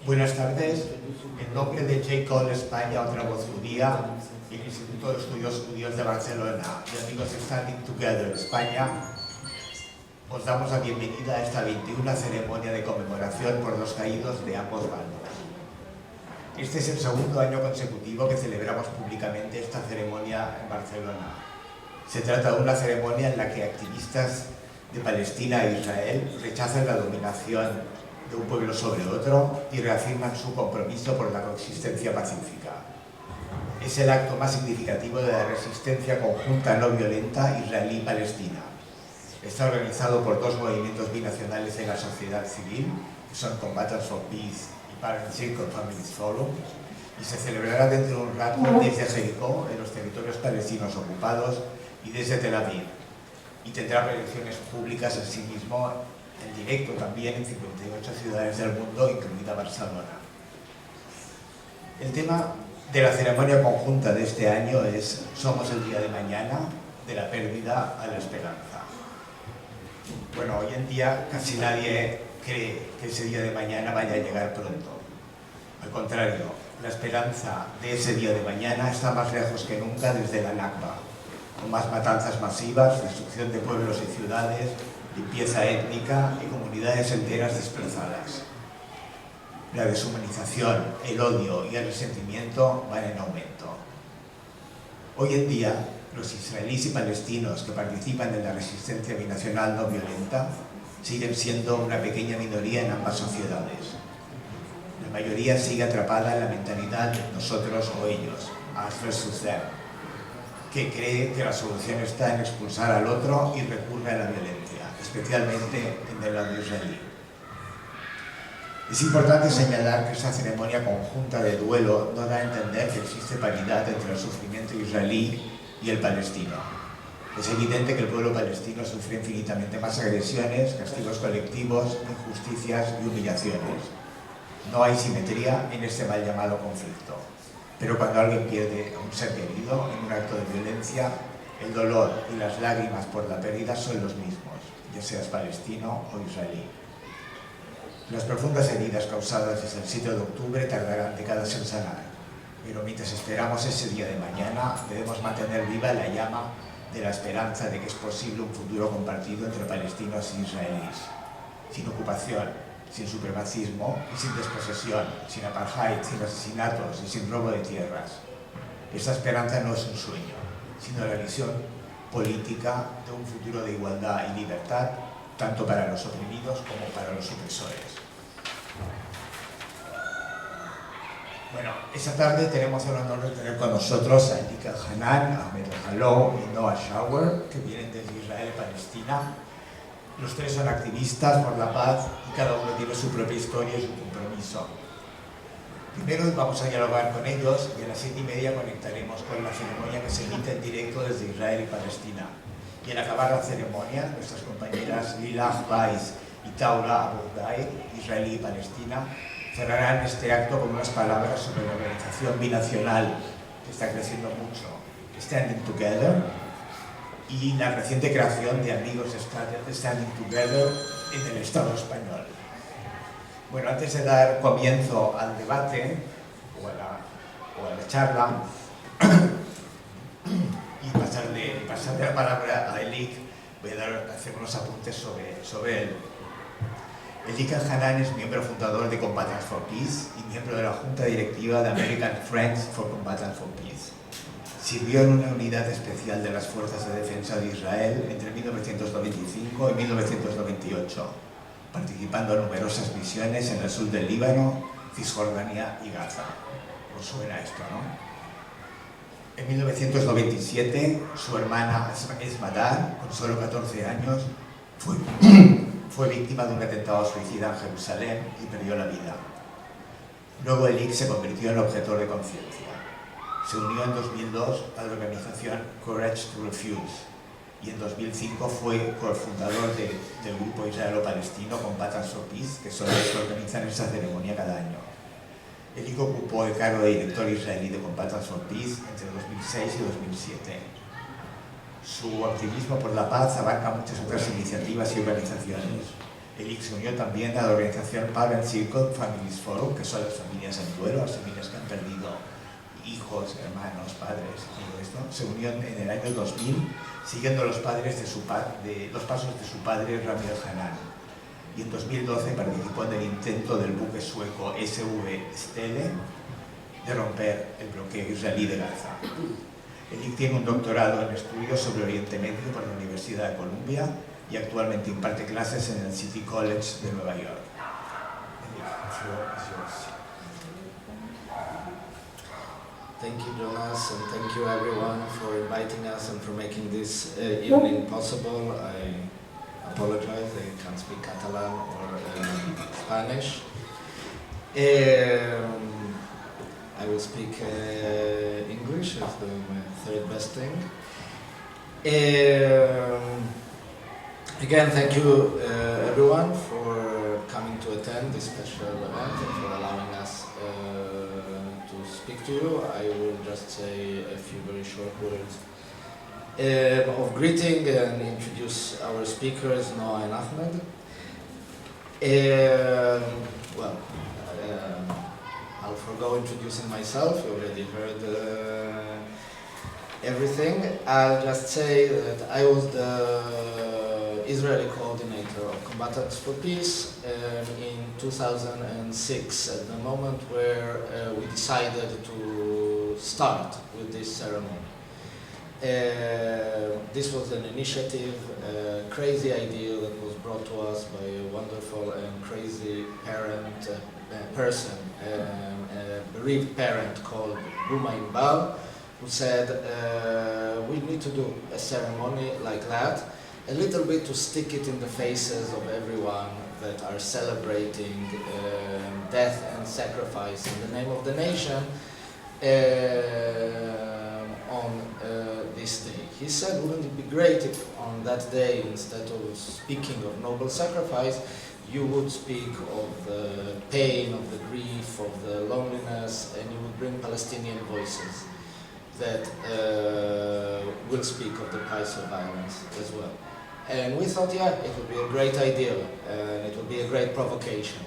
Buenas tardes. En nombre de JCALL España, otra voz judía, y el Instituto de Estudios Judíos de Barcelona y amigos Standing Together España, os damos la bienvenida a esta 21 ceremonia de conmemoración por los caídos de ambos bandos. Este es el segundo año consecutivo que celebramos públicamente esta ceremonia en Barcelona. Se trata de una ceremonia en la que activistas de Palestina e Israel rechazan la dominación de un pueblo sobre otro y reafirman su compromiso por la coexistencia pacífica. Es el acto más significativo de la resistencia conjunta no violenta israelí-palestina. Está organizado por dos movimientos binacionales de la sociedad civil, que son Combatants for Peace y Parent Circle Families Forum, y se celebrará dentro de un rato desde Jericó, en los territorios palestinos ocupados, y desde Tel Aviv, y tendrá proyecciones públicas asimismo en directo también en 58 ciudades del mundo, incluida Barcelona. El tema de la ceremonia conjunta de este año es "Somos el día de mañana, de la pérdida a la esperanza". Bueno, hoy en día casi nadie cree que ese día de mañana vaya a llegar pronto. Al contrario, la esperanza de ese día de mañana está más lejos que nunca desde la Nakba, con más matanzas masivas, destrucción de pueblos y ciudades, limpieza étnica y comunidades enteras desplazadas. La deshumanización, el odio y el resentimiento van en aumento. Hoy en día, los israelíes y palestinos que participan en la resistencia binacional no violenta siguen siendo una pequeña minoría en ambas sociedades. La mayoría sigue atrapada en la mentalidad de nosotros o ellos, us versus them, que cree que la solución está en expulsar al otro y recurre a la violencia, especialmente en el lado israelí. Es importante señalar que esta ceremonia conjunta de duelo no da a entender que existe paridad entre el sufrimiento israelí y el palestino. Es evidente que el pueblo palestino sufre infinitamente más agresiones, castigos colectivos, injusticias y humillaciones. No hay simetría en este mal llamado conflicto. Pero cuando alguien pierde a un ser querido en un acto de violencia, el dolor y las lágrimas por la pérdida son los mismos, ya seas palestino o israelí. Las profundas heridas causadas desde el 7 de octubre tardarán décadas en sanar, pero mientras esperamos ese día de mañana, debemos mantener viva la llama de la esperanza de que es posible un futuro compartido entre palestinos e israelíes, sin ocupación, sin supremacismo y sin desposesión, sin apartheid, sin asesinatos y sin robo de tierras. Esta esperanza no es un sueño, sino la visión política de un futuro de igualdad y libertad, tanto para los oprimidos como para los opresores. Bueno, esta tarde tenemos el honor de tener con nosotros a Elik, Elhanan, Ahmed, Helou y Shauer, que vienen desde Israel y Palestina. Los tres son activistas por la paz y cada uno tiene su propia historia y su compromiso. Primero vamos a dialogar con ellos y a las 7:30 conectaremos con la ceremonia que se emite en directo desde Israel y Palestina. Y al acabar la ceremonia, nuestras compañeras Lilach Weiss y Taura Abudai, israelí y palestina, cerrarán este acto con unas palabras sobre la organización binacional que está creciendo mucho, Standing Together, y la reciente creación de AMIGXS Standing Together en el Estado español. Bueno, antes de dar comienzo al debate o a la charla y pasarle la palabra a Elik, voy a hacer unos apuntes sobre él. Elik Elhanan es miembro fundador de Combatants for Peace y miembro de la junta directiva de American Friends for Combatants for Peace. Sirvió en una unidad especial de las Fuerzas de Defensa de Israel entre 1995 y 1998, participando en numerosas misiones en el sur del Líbano, Cisjordania y Gaza. ¿Os suena esto, no? En 1997, su hermana Esmadar, con solo 14 años, fue víctima de un atentado suicida en Jerusalén y perdió la vida. Luego Elik se convirtió en objetor de conciencia. Se unió en 2002 a la organización Courage to Refuse y en 2005 fue cofundador del grupo israelo-palestino Combatants for Peace, que son los que organizan esta ceremonia cada año. Elik ocupó el cargo de director israelí de Combatants for Peace entre 2006 y 2007. Su activismo por la paz abarca muchas otras iniciativas y organizaciones. Elik se unió también a la organización Parent Circle Families Forum, que son las familias en duelo, las familias que han perdido hijos, hermanos, padres y todo esto. Se unió en el año 2000, siguiendo los pasos de su padre Rami Elhanan. Y en 2012 participó en el intento del buque sueco SV Stele de romper el bloqueo israelí de Gaza. Elik tiene un doctorado en estudios sobre Oriente Medio por la Universidad de Columbia y actualmente imparte clases en el City College de Nueva York. Thank you, Jonas, and thank you everyone for inviting us and for making this evening possible. I apologize, I can't speak Catalan or Spanish. I will speak English as my third best thing. Again, thank you everyone for coming to attend this special event and for allowing us to speak to you. I will just say a few very short words of greeting and introduce our speakers, Noah and Ahmed. I'll forgo introducing myself, you already heard everything. I'll just say that I was the Israeli coordinator of Combatants for Peace in 2006, at the moment where we decided to start with this ceremony. This was an initiative, a crazy idea that was brought to us by a wonderful and crazy person, a bereaved parent called Buma Imbal, who said, we need to do a ceremony like that, a little bit to stick it in the faces of everyone that are celebrating death and sacrifice in the name of the nation on this day. He said, wouldn't it be great if on that day, instead of speaking of noble sacrifice, you would speak of the pain, of the grief, of the loneliness, and you would bring Palestinian voices that will speak of the price of violence as well. And we thought, yeah, it would be a great idea, and it would be a great provocation.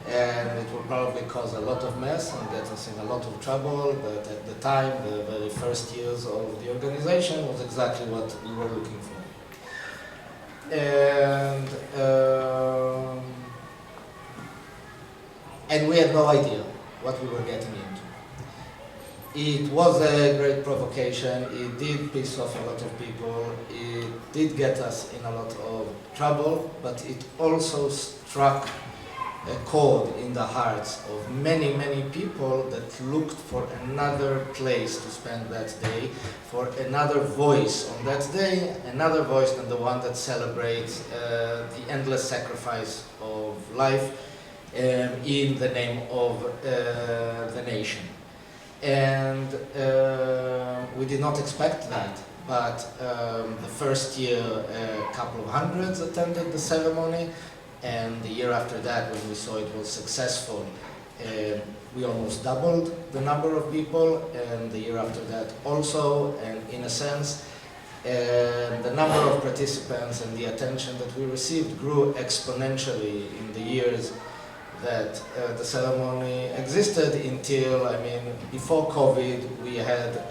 And it will probably cause a lot of mess and get us in a lot of trouble, but at the time, the very first years of the organization was exactly what we were looking for. And we had no idea what we were getting into. It was a great provocation, it did piss off a lot of people, it did get us in a lot of trouble, but it also struck a chord in the hearts of many, many people that looked for another place to spend that day, for another voice on that day, another voice than the one that celebrates the endless sacrifice of life in the name of the nation. And we did not expect that, but the first year a couple of hundreds attended the ceremony, and the year after that, when we saw it was successful, we almost doubled the number of people, and the year after that also, and in a sense, the number of participants and the attention that we received grew exponentially in the years that the ceremony existed until, before COVID, we had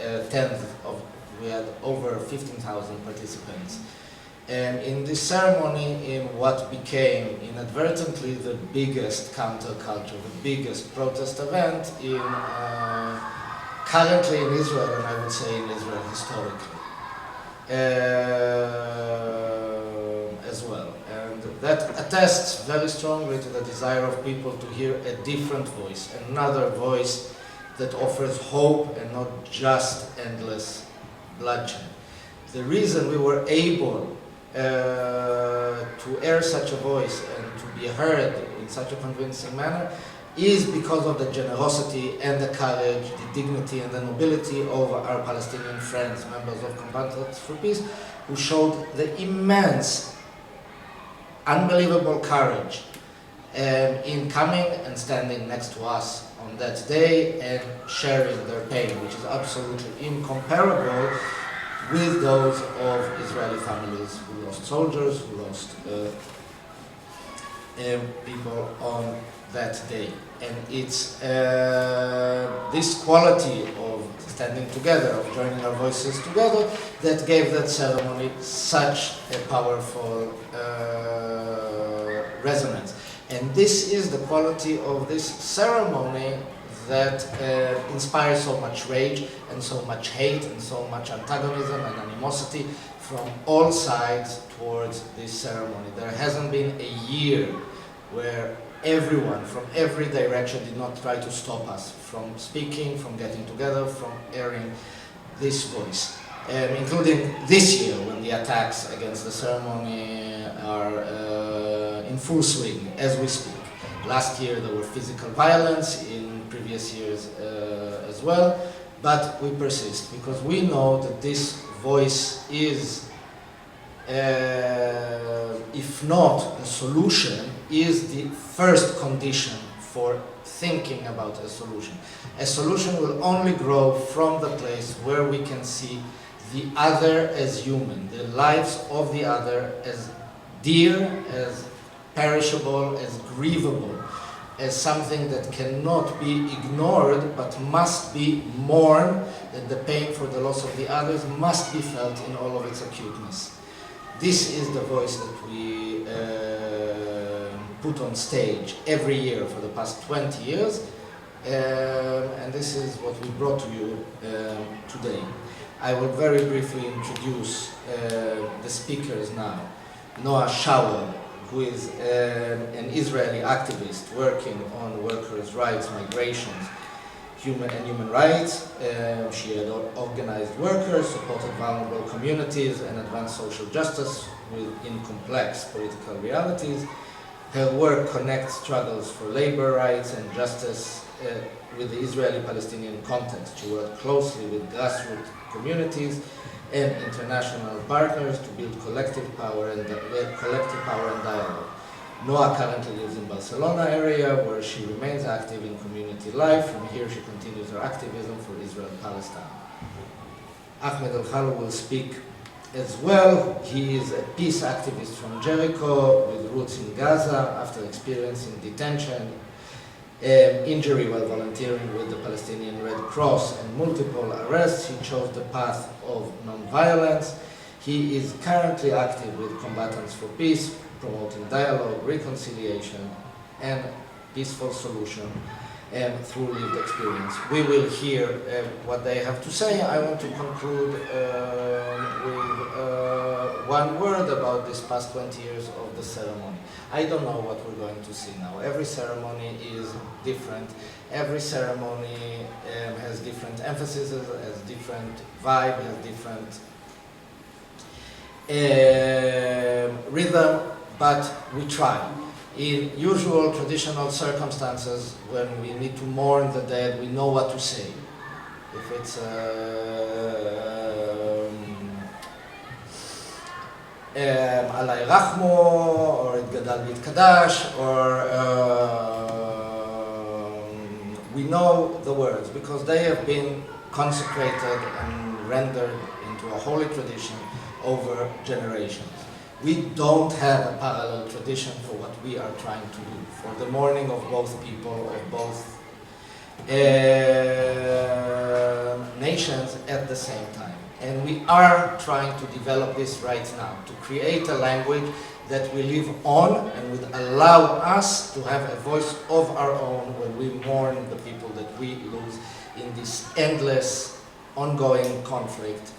we had over 15,000 participants. And in this ceremony, in what became inadvertently the biggest counterculture, the biggest protest event currently in Israel, and I would say in Israel historically as well. And that attests very strongly to the desire of people to hear a different voice, another voice that offers hope and not just endless bloodshed. The reason we were able to air such a voice and to be heard in such a convincing manner is because of the generosity and the courage, the dignity and the nobility of our Palestinian friends, members of Combatants for Peace, who showed the immense, unbelievable courage in coming and standing next to us on that day and sharing their pain, which is absolutely incomparable with those of Israeli families who lost soldiers, who lost people on that day. And it's this quality of standing together, of joining our voices together, that gave that ceremony such a powerful resonance. And this is the quality of this ceremony that inspires so much rage and so much hate and so much antagonism and animosity from all sides towards this ceremony. There hasn't been a year where everyone from every direction did not try to stop us from speaking, from getting together, from airing this voice. Including this year, when the attacks against the ceremony are in full swing as we speak. Last year there were physical violence, in previous years as well, but we persist because we know that this voice is, if not a solution, is the first condition for thinking about a solution. A solution will only grow from the place where we can see the other as human, the lives of the other as dear, as perishable, as grievable, as something that cannot be ignored but must be mourned, that the pain for the loss of the others must be felt in all of its acuteness. This is the voice that we put on stage every year for the past 20 years, and this is what we brought to you today. I will very briefly introduce the speakers now. Noah Shauer, who is an Israeli activist working on workers' rights, migrations, human rights. She had organized workers, supported vulnerable communities, and advanced social justice in complex political realities. Her work connects struggles for labor rights and justice with the Israeli-Palestinian context. She worked closely with grassroots communities and international partners to build collective power and dialogue. Noah currently lives in Barcelona area, where she remains active in community life. From here, she continues her activism for Israel-Palestine. Ahmed Helou will speak as well. He is a peace activist from Jericho with roots in Gaza after experiencing detention, injury while volunteering with the Palestinian Red Cross, and multiple arrests. He chose the path of non-violence. He is currently active with Combatants for Peace, promoting dialogue, reconciliation, and peaceful solution through lived experience. We will hear what they have to say. I want to conclude with one word about this past 20 years of the ceremony. I don't know what we're going to see now. Every ceremony is different. Every ceremony has different emphasis, has different vibe, has different rhythm, but we try. In usual traditional circumstances, when we need to mourn the dead, we know what to say. If it's Alay Rachmo, or It Gadal B'Itkadash, or we know the words because they have been consecrated and rendered into a holy tradition over generations. We don't have a parallel tradition for what we are trying to do, for the mourning of both people, of both nations at the same time. And we are trying to develop this right now, to create a language that will live on and would allow us to have a voice of our own when we mourn the people that we lose in this endless, ongoing conflict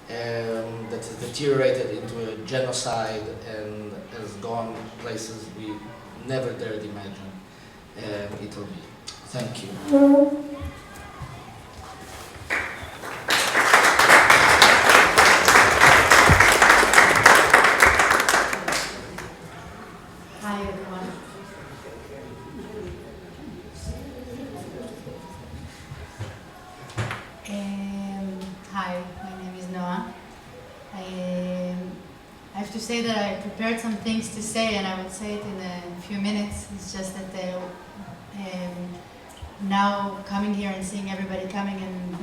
that has deteriorated into a genocide and has gone places we never dared imagine it will be. Thank you. Hi everyone. Hi, my name is Noah. I have to say that I prepared some things to say, and I will say it in a few minutes. It's just that now coming here and seeing everybody coming, and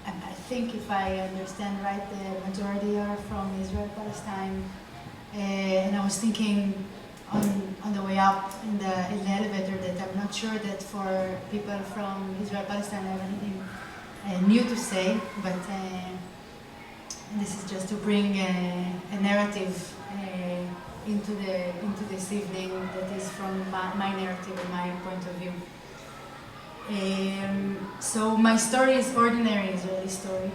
I think if I understand right, the majority are from Israel, Palestine, and I was thinking on the way up in the elevator that I'm not sure that for people from Israel-Palestine I have anything new to say, but this is just to bring a narrative into this evening that is from my narrative and my point of view. So my story is ordinary Israeli story,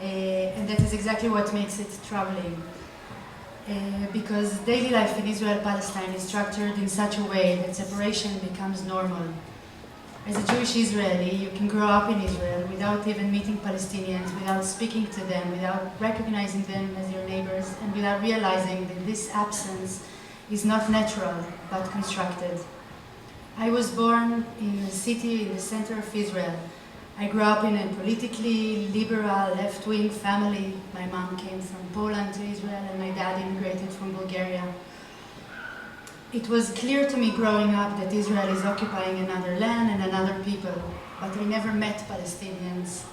and that is exactly what makes it troubling. Because daily life in Israel-Palestine is structured in such a way that separation becomes normal. As a Jewish Israeli, you can grow up in Israel without even meeting Palestinians, without speaking to them, without recognizing them as your neighbors, and without realizing that this absence is not natural, but constructed. I was born in a city in the center of Israel. I grew up in a politically liberal, left-wing family. My mom came from Poland to Israel, and my dad immigrated from Bulgaria. It was clear to me growing up that Israel is occupying another land and another people, but I never met Palestinians,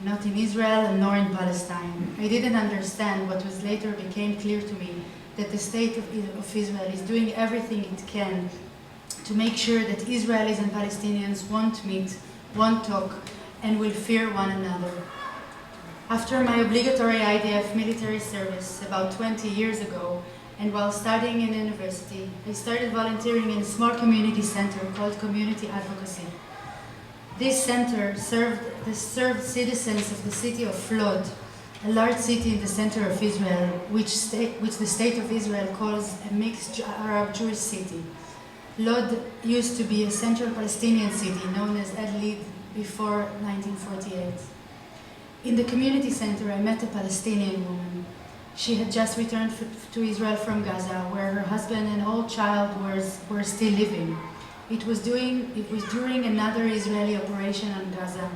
not in Israel nor in Palestine. I didn't understand what was later became clear to me, that the state of Israel is doing everything it can to make sure that Israelis and Palestinians won't meet, won't talk, and will fear one another. After my obligatory IDF military service about 20 years ago, and while studying in university, I started volunteering in a small community center called Community Advocacy. This center served citizens of the city of Lod, a large city in the center of Israel, which the state of Israel calls a mixed Arab-Jewish city. Lod used to be a central Palestinian city known as Elik before 1948. In the community center, I met a Palestinian woman. She had just returned to Israel from Gaza, where her husband and old child were still living. It was during another Israeli operation on Gaza,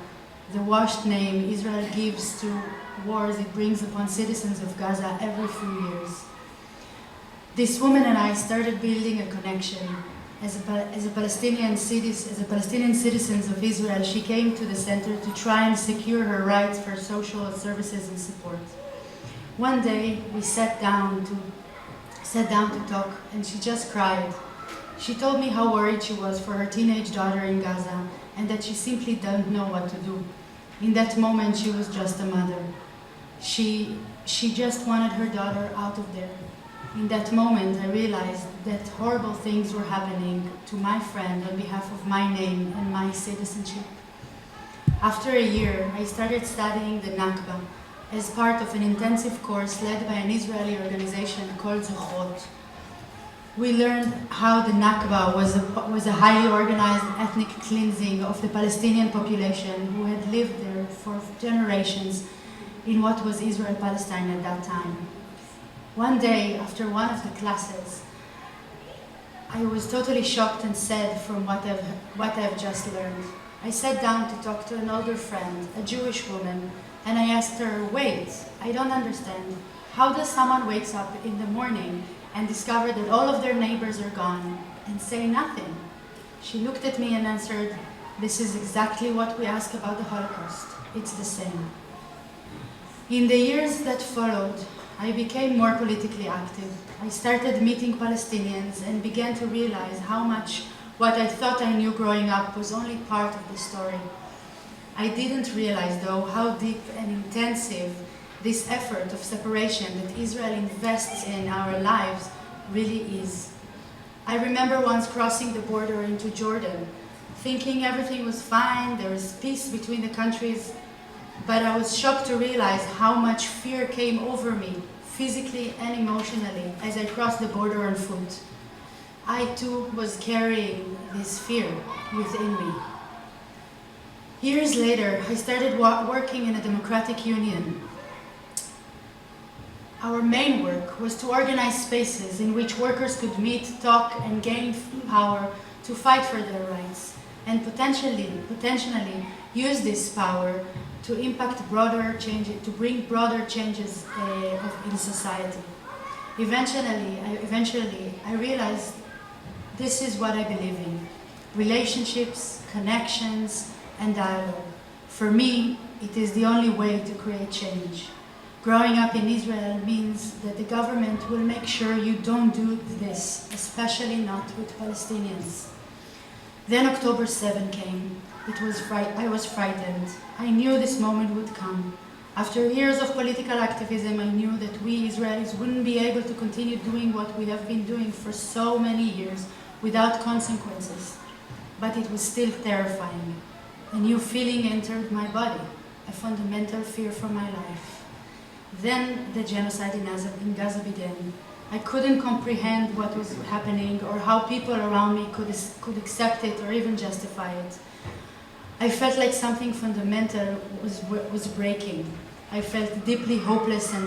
the washed name Israel gives to wars it brings upon citizens of Gaza every few years. This woman and I started building a connection. As a Palestinian citizen of Israel, she came to the center to try and secure her rights for social services and support. One day, we sat down to talk, and she just cried. She told me how worried she was for her teenage daughter in Gaza, and that she simply didn't know what to do. In that moment, she was just a mother. She just wanted her daughter out of there. In that moment, I realized that horrible things were happening to my friend on behalf of my name and my citizenship. After a year, I started studying the Nakba as part of an intensive course led by an Israeli organization called Zochrot. We learned how the Nakba was a highly organized ethnic cleansing of the Palestinian population who had lived there for generations in what was Israel-Palestine at that time. One day, after one of the classes, I was totally shocked and sad from what I've just learned. I sat down to talk to an older friend, a Jewish woman, and I asked her, wait, I don't understand. How does someone wakes up in the morning and discover that all of their neighbors are gone and say nothing? She looked at me and answered, this is exactly what we ask about the Holocaust. It's the same. In the years that followed, I became more politically active. I started meeting Palestinians and began to realize how much what I thought I knew growing up was only part of the story. I didn't realize, though, how deep and intensive this effort of separation that Israel invests in our lives really is. I remember once crossing the border into Jordan, thinking everything was fine, there was peace between the countries, but I was shocked to realize how much fear came over me, physically and emotionally, as I crossed the border on foot. I too was carrying this fear within me. Years later, I started working in a democratic union. Our main work was to organize spaces in which workers could meet, talk, and gain power to fight for their rights, and potentially use this power to impact broader changes, to bring broader changes in society. Eventually, I realized this is what I believe in: relationships, connections, and dialogue. For me, it is the only way to create change. Growing up in Israel means that the government will make sure you don't do this, especially not with Palestinians. Then October 7 came. I was frightened. I knew this moment would come. After years of political activism, I knew that we Israelis wouldn't be able to continue doing what we have been doing for so many years without consequences. But it was still terrifying. A new feeling entered my body, a fundamental fear for my life. Then the genocide in Gaza began. I couldn't comprehend what was happening or how people around me could accept it or even justify it. I felt like something fundamental was breaking. I felt deeply hopeless and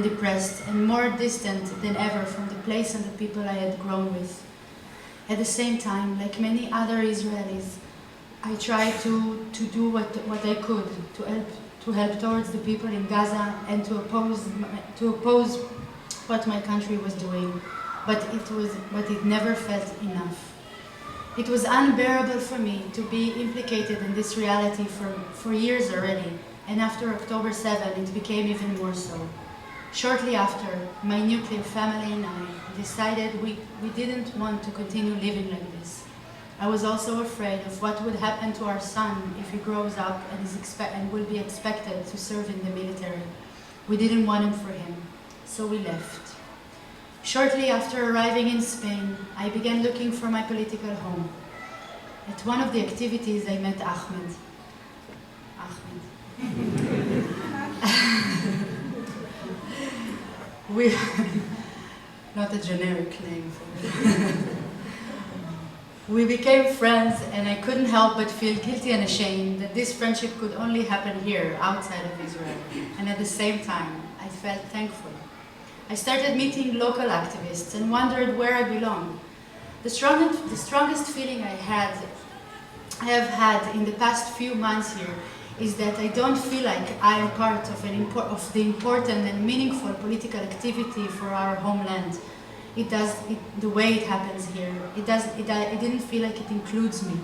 depressed and more distant than ever from the place and the people I had grown with. At the same time, like many other Israelis, I tried to do what I could to help towards the people in Gaza and to oppose what my country was doing, but it never felt enough. It was unbearable for me to be implicated in this reality for years already, and after October 7 it became even more so. Shortly after, my nuclear family and I decided we didn't want to continue living like this. I was also afraid of what would happen to our son if he grows up and will be expected to serve in the military. We didn't want him for him, so we left. Shortly after arriving in Spain, I began looking for my political home. At one of the activities, I met Ahmed. Not a generic name for him. We became friends, and I couldn't help but feel guilty and ashamed that this friendship could only happen here, outside of Israel. And at the same time, I felt thankful. I started meeting local activists and wondered where I belong. The strongest feeling I have had in the past few months here is that I don't feel like I am part of the important and meaningful political activity for our homeland. The way it happens here, it didn't feel like it includes me.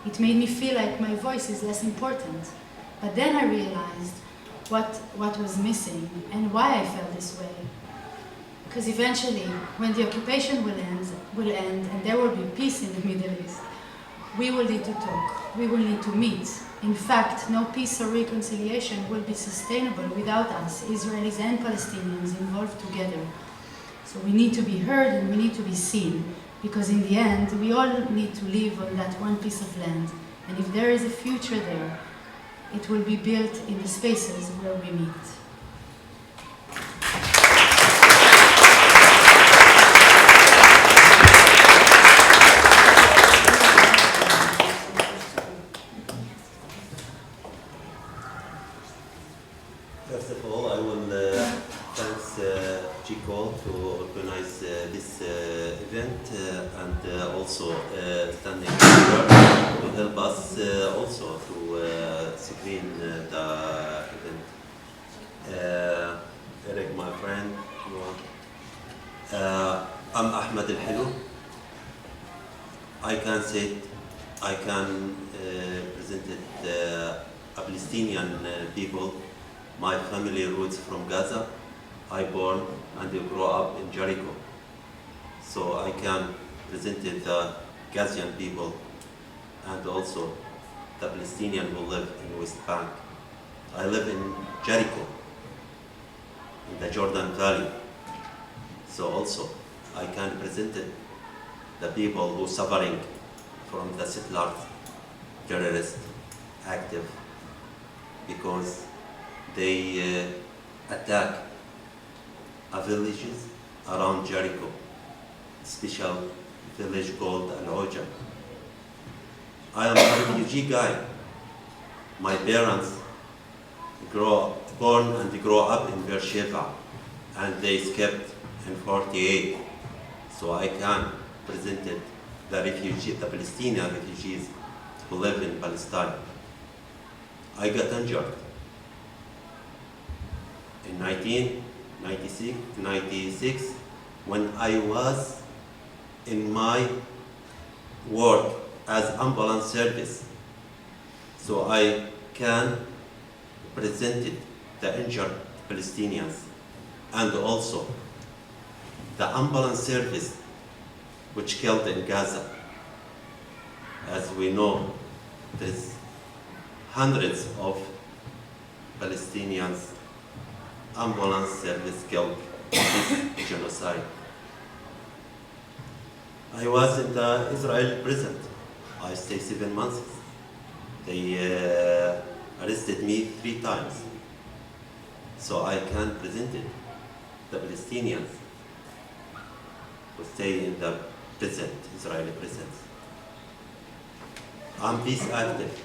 It made me feel like my voice is less important. But then I realized what was missing and why I felt this way. Because eventually, when the occupation will end and there will be peace in the Middle East, we will need to talk, we will need to meet. In fact, no peace or reconciliation will be sustainable without us, Israelis and Palestinians, involved together. So we need to be heard and we need to be seen, because in the end, we all need to live on that one piece of land. And if there is a future there, it will be built in the spaces where we meet. First of all, I will thank JCALL to organize this event and also standing here to help us also to screen the event. Elik, my friend, I'm Ahmed Helou. I can present a Palestinian people. My family roots from Gaza. I born and grew up in Jericho. So I can present the Gazian people and also the Palestinian who live in West Bank. I live in Jericho, in the Jordan Valley. So also I can present the people who suffering from the settler terrorist active because they attack villages around Jericho, special village called Al-Oja. I am a refugee guy. My parents born and grow up in Beersheba, and they escaped in 48. So I can present the Palestinian refugees who live in Palestine. I got injured in 1996 when I was in my work as ambulance service. So I can present the injured Palestinians, and also the ambulance service which killed in Gaza. As we know, there's hundreds of Palestinians ambulance service killed in this genocide. I was in the Israeli prison. I stayed 7 months. They arrested me 3 times. So I can present it. The Palestinians who stay in the prison, Israeli prisons. I'm peace active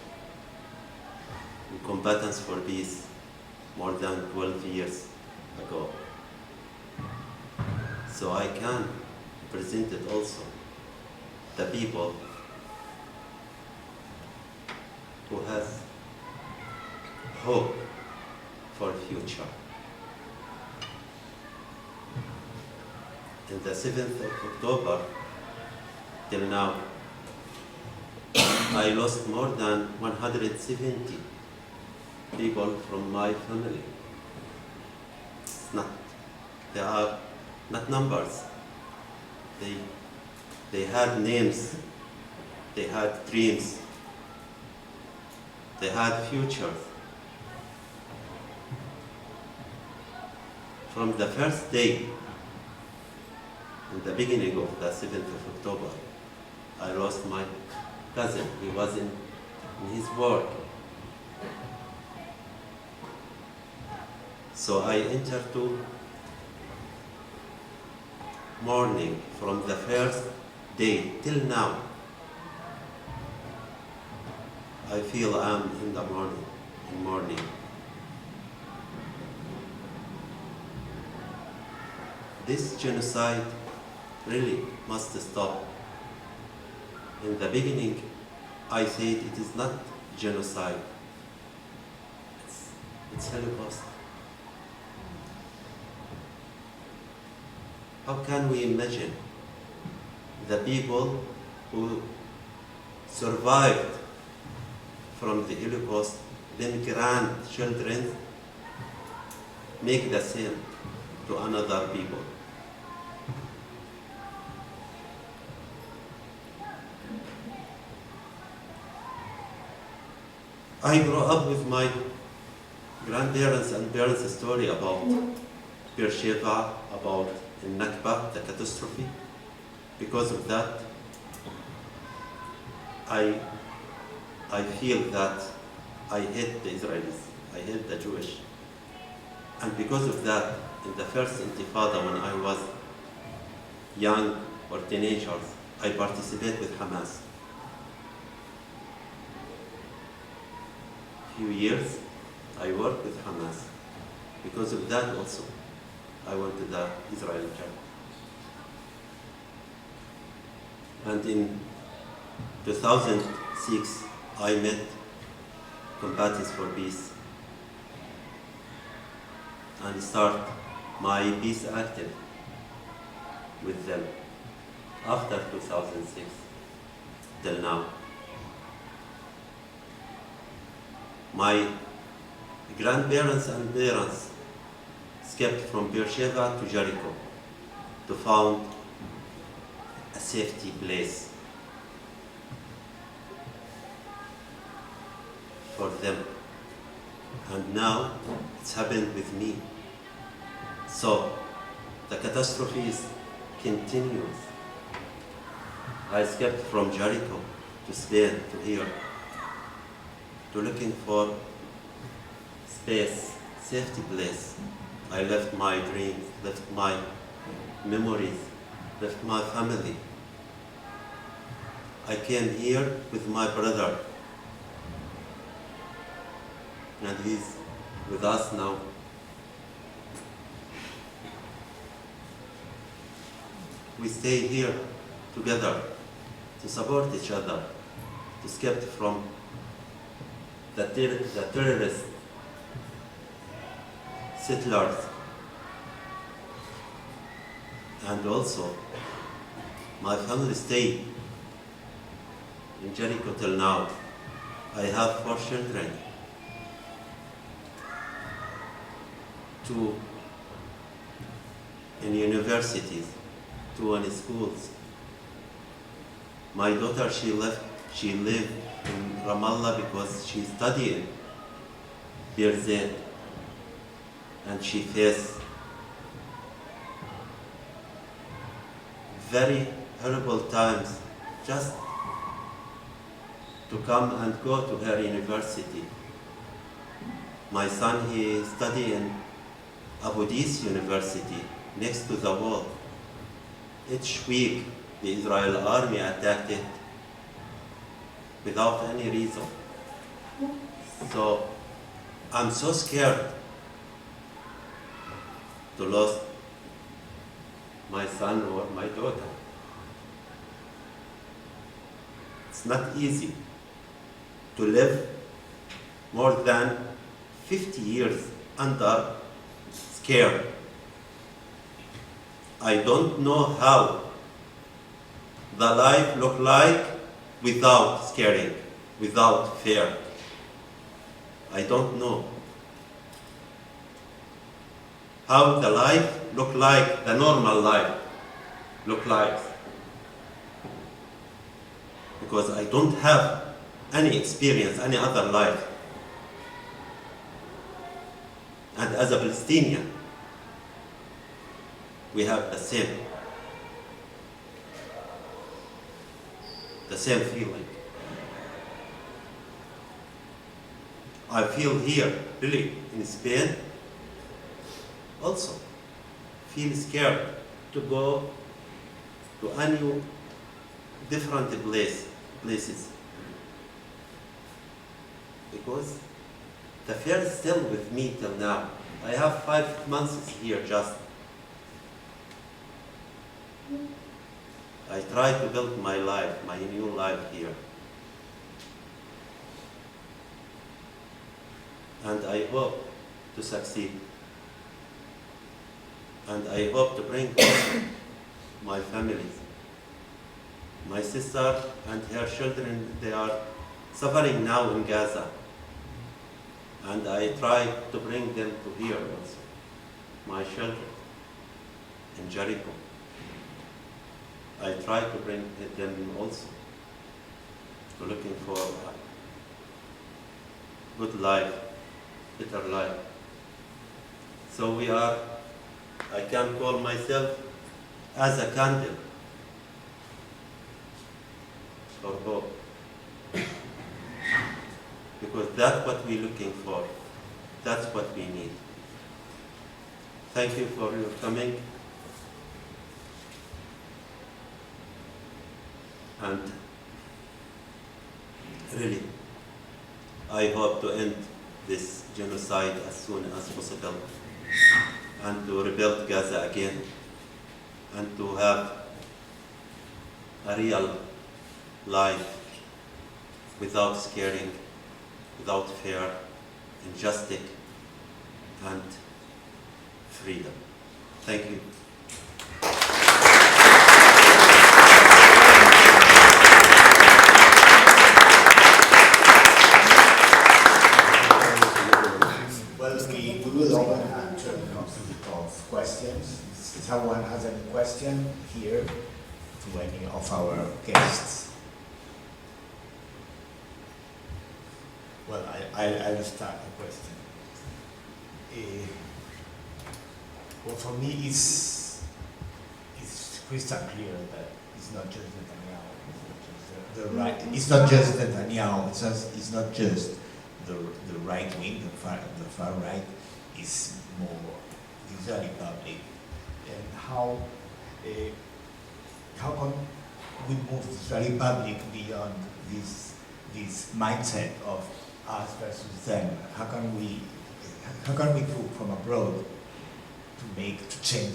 in combatants for peace more than 12 years ago. So I can present it also. The people who has hope for future. In the 7th of October till now, I lost more than 170 people from my family. They are not numbers. They had names, they had dreams, they had futures. From the first day, in the beginning of the 7th of October, I lost my cousin. He was in his work. So I entered to mourning from the first day till now. I feel I'm in the morning. This genocide really must stop. In the beginning, I said it is not genocide. It's Holocaust. How can we imagine the people who survived from the Holocaust, then grandchildren, make the same to another people? I grew up with my grandparents and parents' story about Beersheba, about Nakba, the catastrophe. Because of that, I feel that I hate the Israelis, I hate the Jewish. And because of that, in the first Intifada, when I was young or teenagers, I participated with Hamas. Few years, I worked with Hamas. Because of that also, I went to the Israeli camp. And in 2006, I met combatants for peace and start my peace active with them after 2006 till now. My grandparents and parents escaped from Beersheba to Jericho to found a safety place for them. And now it's happened with me. So the catastrophe is continuous. I escaped from Jericho to Spain, to here, to looking for space, safety place. I left my dreams, left my memories, left my family. I came here with my brother, and he's with us now. We stay here together to support each other, to escape from the terrorist settlers. And also, my family stayed in Jericho till now. I have 4 children. two in universities, two in schools. My daughter, she lived in Ramallah because she studied there, and she faced very horrible times just to come and go to her university. My son, he studied in Abu Dhabi University, next to the wall. Each week, the Israel army attacked it without any reason. So I'm so scared to lose my son or my daughter. It's not easy to live more than 50 years under scare. I don't know how the life look like without scaring, without fear. I don't know how the life look like, the normal life look like. Because I don't have any experience, any other life. And as a Palestinian, we have the same feeling. I feel here, really, in Spain, also feel scared to go to any different places. Because the fear is still with me till now. I have 5 months here just. I try to build my life, my new life here. And I hope to succeed. And I hope to bring my families. My sister and her children, they are suffering now in Gaza. And I try to bring them to here also. My children in Jericho. I try to bring them also to looking for a good life, better life. So we are, I can call myself as a candle for hope. Because that's what we're looking for. That's what we need. Thank you for your coming. And really, I hope to end this genocide as soon as possible and to rebuild Gaza again and to have a real life without scaring, without fear, injustice, and freedom. Thank you. Well, we will open a turn of questions. If someone has any question here to any of our guests. Well, I'll start the question. Well, for me, it's crystal clear that it's not just Netanyahu. It's not just Netanyahu. It's not just the right wing, the far right. It's more the Israeli public. And how can we move the Israeli public beyond this mindset of us versus them? How can we do from abroad to change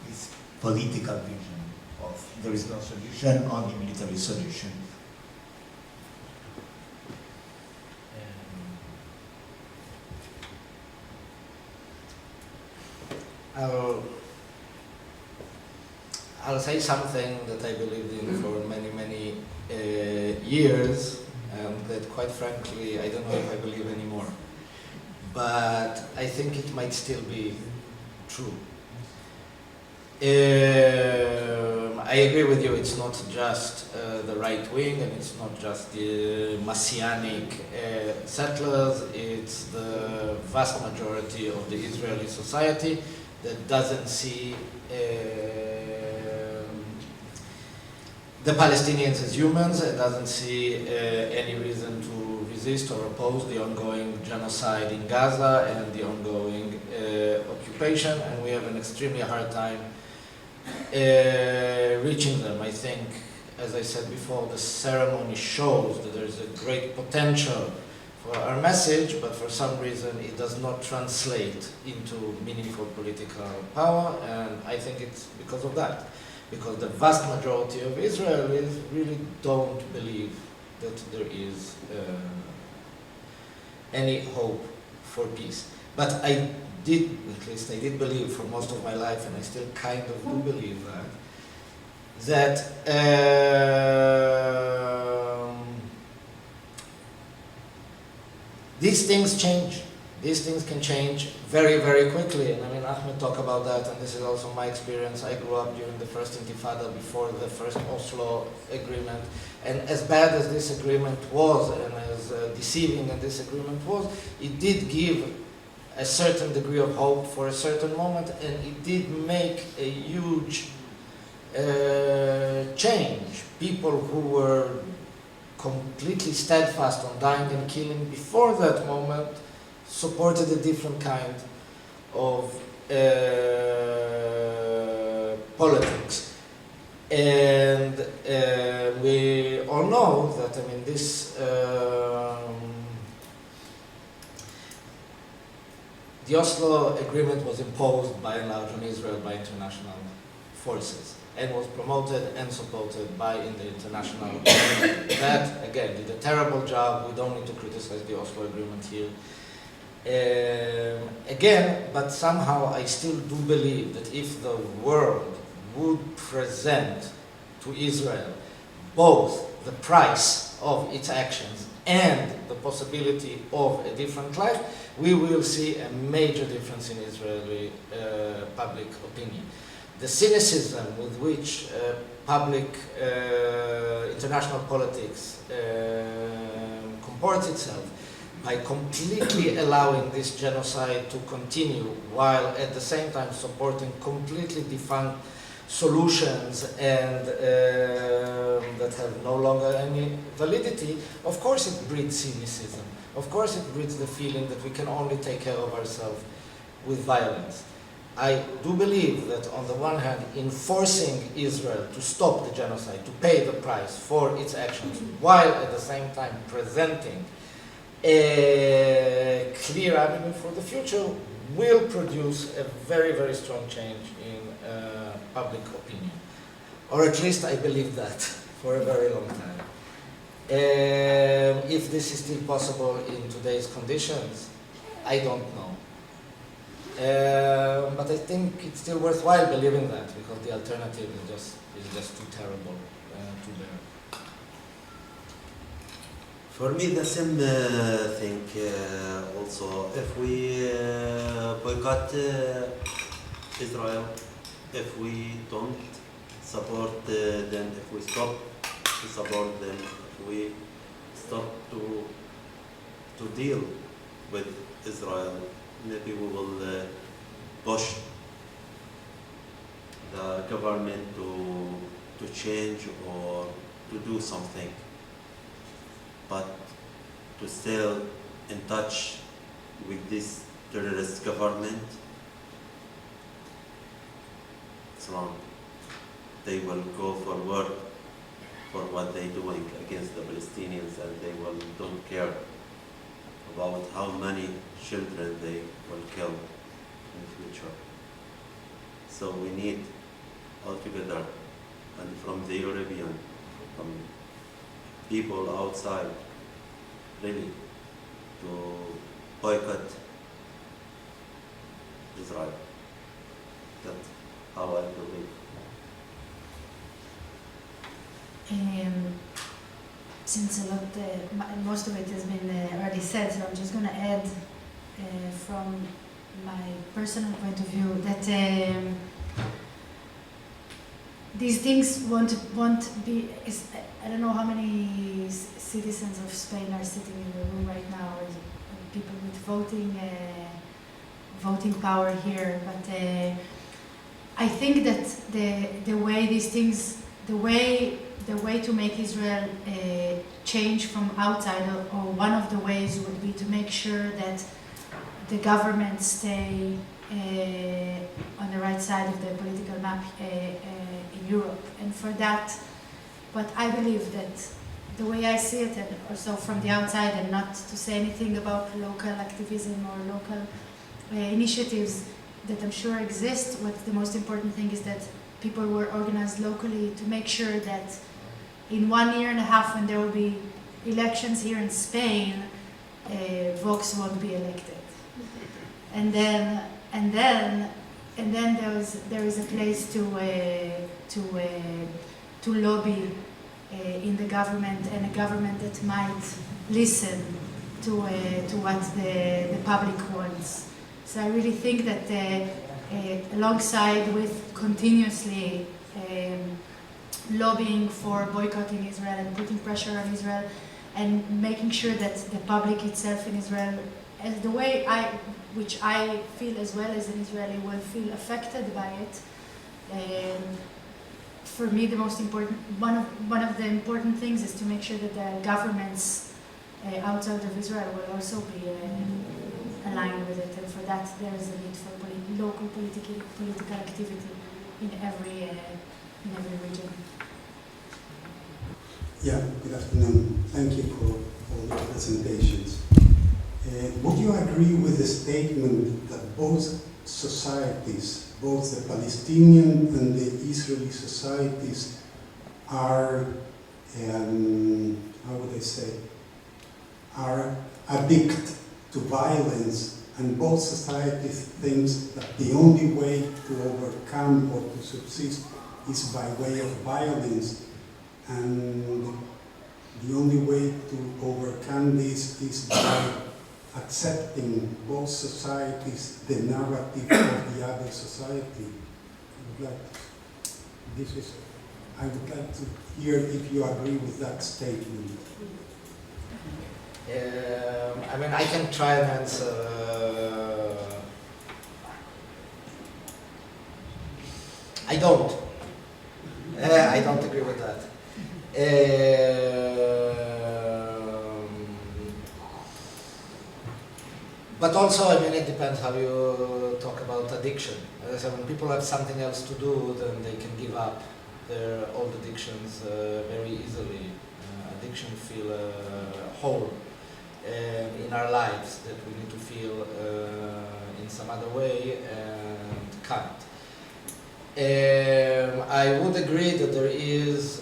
this political vision of there is no solution, only military solution? I'll say something that I believed in for many years, and that quite frankly I don't know if I believe anymore. but I think it might still be true. I agree with you, it's not just the right wing and it's not just the messianic settlers, it's the vast majority of the Israeli society that doesn't see the Palestinians as humans and doesn't see any reason to resist or oppose the ongoing genocide in Gaza and the ongoing occupation, and we have an extremely hard time reaching them. I think, as I said before, the ceremony shows that there is a great potential for our message, but for some reason it does not translate into meaningful political power, and I think it's because of that. Because the vast majority of Israelis really don't believe that there is any hope for peace. But at least I did believe for most of my life, and I still kind of do believe that these things change. These things can change very, very quickly. And I mean, Ahmed talked about that, and this is also my experience. I grew up during the first Intifada, before the first Oslo agreement. And as bad as this agreement was, and as deceiving as this agreement was, it did give a certain degree of hope for a certain moment, and it did make a huge change. People who were completely steadfast on dying and killing before that moment supported a different kind of politics. And we all know that, I mean, this the Oslo agreement was imposed by and large on Israel by international forces and was promoted and supported by the international community. That, again, did a terrible job. We don't need to criticize the Oslo agreement here. Again, but somehow I still do believe that if the world would present to Israel both the price of its actions and the possibility of a different life, we will see a major difference in Israeli public opinion. The cynicism with which international politics comports itself by completely allowing this genocide to continue while at the same time supporting completely defunct solutions and that have no longer any validity, of course it breeds cynicism. Of course it breeds the feeling that we can only take care of ourselves with violence. I do believe that on the one hand, enforcing Israel to stop the genocide, to pay the price for its actions, while at the same time presenting a clear avenue for the future, will produce a very, very strong change in public opinion. Or at least I believe that for a very long time. If this is still possible in today's conditions, I don't know. But I think it's still worthwhile believing that, because the alternative is just too terrible to bear. For me, the same thing also. If we boycott Israel, if we don't support them, if we stop to support them, if we stop to deal with Israel, maybe we will push the government to change or to do something. But to stay in touch with this terrorist government, it's wrong. They will go forward for what they're doing against the Palestinians, and they don't care about how many children they will kill in the future. So we need altogether, and from the European, from people outside, really, to boycott Israel. That's how I believe. Since most of it has been already said, so I'm just going to add from my personal point of view, that these things won't be. I don't know how many citizens of Spain are sitting in the room right now, or people with voting power here. But I think that the way these things, the way to make Israel change from outside, or one of the ways would be to make sure that the government stay on the right side of the political map in Europe. And for that, but I believe that the way I see it, and also from the outside, and not to say anything about local activism or local initiatives that I'm sure exist, what the most important thing is that people were organized locally to make sure that in 1.5 years, when there will be elections here in Spain, Vox won't be elected. And then there is a place to lobby in the government, and a government that might listen to what the public wants. So I really think that alongside with continuously lobbying for boycotting Israel and putting pressure on Israel and making sure that the public itself in Israel, as the way which I feel as well as an Israeli, will feel affected by it. For me, the most important, one of the important things is to make sure that the governments outside of Israel will also be aligned with it, and for that there is a need for local political activity in every region. Yeah, good afternoon. Thank you for all the presentations. Would you agree with the statement that both societies, both the Palestinian and the Israeli societies, are, how would I say, are addicted to violence, and both societies think that the only way to overcome or to subsist is by way of violence, and the only way to overcome this is by accepting both societies the narrative of the other society? I would like to hear if you agree with that statement. I mean, I can try and answer. I don't agree with that. But also, I mean, it depends how you talk about addiction. As I said, when people have something else to do, then they can give up their old addictions very easily. Addiction feel whole in our lives that we need to feel in some other way and can't. I would agree that there is,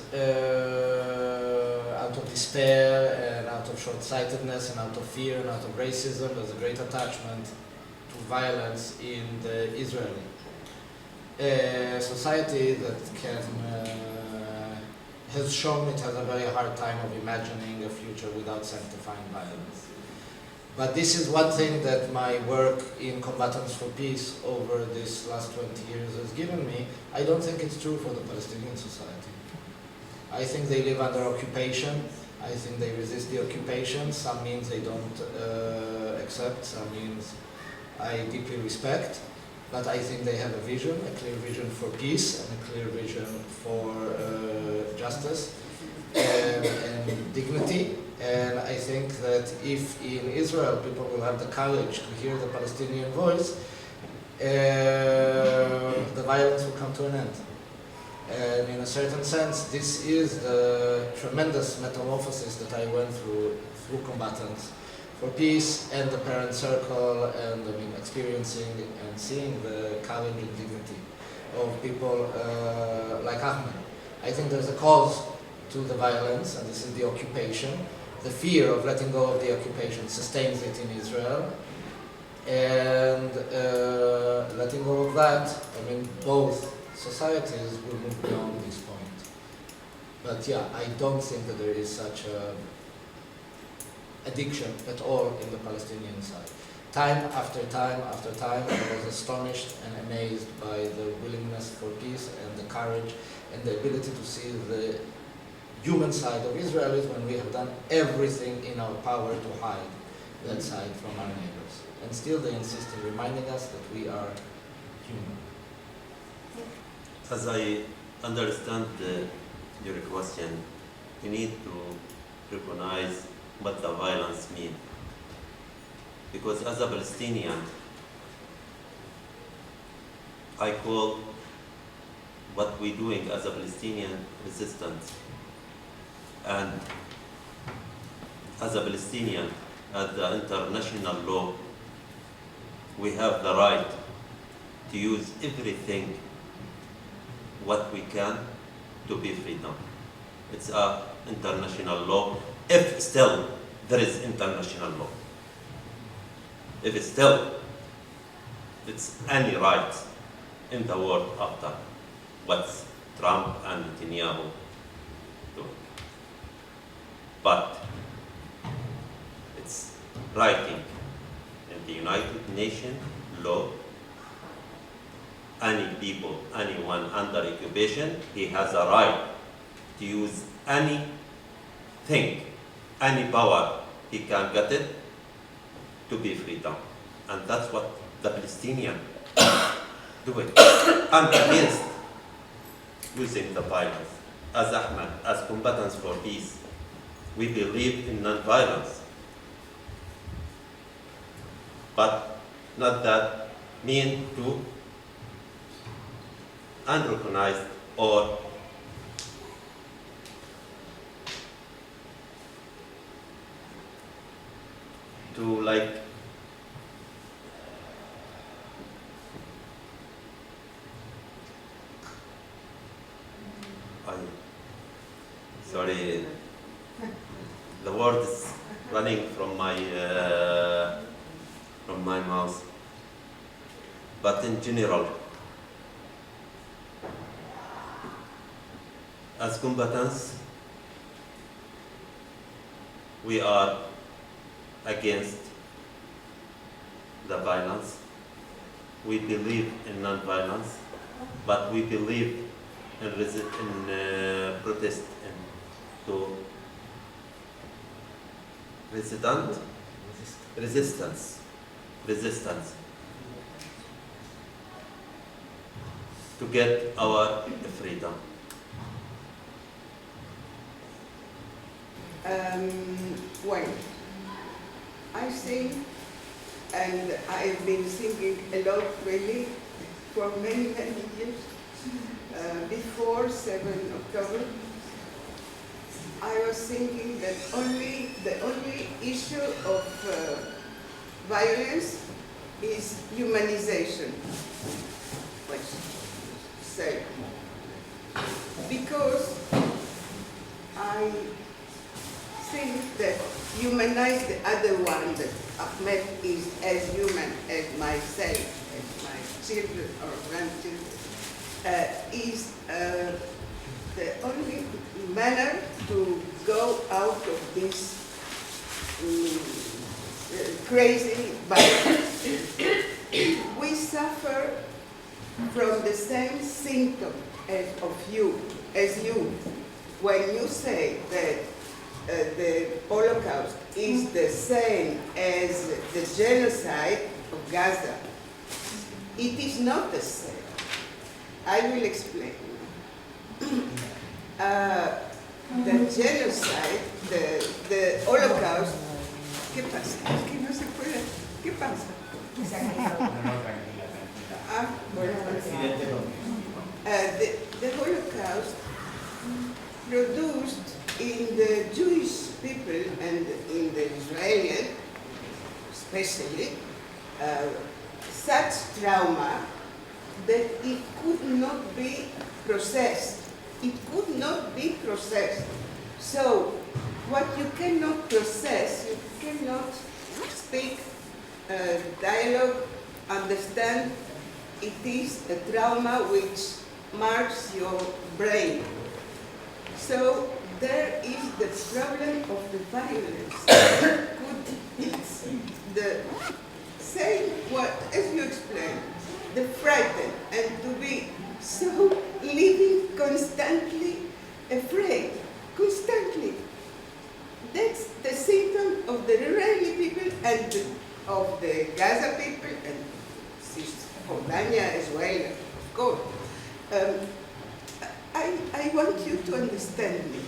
out of despair and out of short-sightedness and out of fear and out of racism, there's a great attachment to violence in the Israeli society that has shown it has a very hard time of imagining a future without sanctifying violence. But this is one thing that my work in Combatants for Peace over this last 20 years has given me. I don't think it's true for the Palestinian society. I think they live under occupation. I think they resist the occupation. Some means they don't accept, some means I deeply respect. But I think they have a vision, a clear vision for peace and a clear vision for justice and dignity. And I think that if in Israel people will have the courage to hear the Palestinian voice, the violence will come to an end. And in a certain sense, this is the tremendous metamorphosis that I went through Combatants for Peace and the Parent Circle, and I mean, experiencing and seeing the courage and dignity of people like Ahmed. I think there's a cause to the violence, and this is the occupation. The fear of letting go of the occupation sustains it in Israel, and letting go of that, I mean, both societies will move beyond this point. But yeah, I don't think that there is such a addiction at all in the Palestinian side. time after time after time, I was astonished and amazed by the willingness for peace and the courage and the ability to see the human side of Israelis when we have done everything in our power to hide that side from our neighbors. And still they insist in reminding us that we are human. As I understand your question, we need to recognize what the violence means. Because as a Palestinian, I call what we're doing as a Palestinian resistance. And as a Palestinian, as the international law, we have the right to use everything what we can to be freedom. It's a international law, if still there is international law. If it's still, it's any right in the world after what Trump and Netanyahu do. But it's writing in the United Nations law, any people, anyone under occupation, he has a right to use anything, any power he can get it to be freedom. And that's what the Palestinians do it. I'm against using the violence. As Ahmed, as combatants for peace, we believe in non-violence. But not that mean to unrecognized or to like sorry, the word is running from my mouth. But in general, as combatants, we are against the violence. We believe in non-violence, but we believe in protest and to resistance to get our freedom. Well, I think, and I've been thinking a lot really for many, many years, before 7 October, I was thinking that the only issue of violence is humanization. Let's say. Because I think that humanize the other one, that Ahmed is as human as myself, as my children or grandchildren, is the only manner to go out of this crazy violence. We suffer from the same symptom as you. When you say that the Holocaust is the same as the genocide of Gaza, it is not the same. I will explain. The genocide, the Holocaust, ¿qué pasa? Es que no se puede. ¿Qué pasa? The Holocaust produced in the Jewish people and in the Israelis, especially, such trauma that it could not be processed. It could not be processed. So, what you cannot process, you cannot speak, dialogue, understand, it is a trauma which marks your brain. So, there is the problem of the violence. It's the and of the Gaza people and Cisjordania as well, of course. I want you to understand me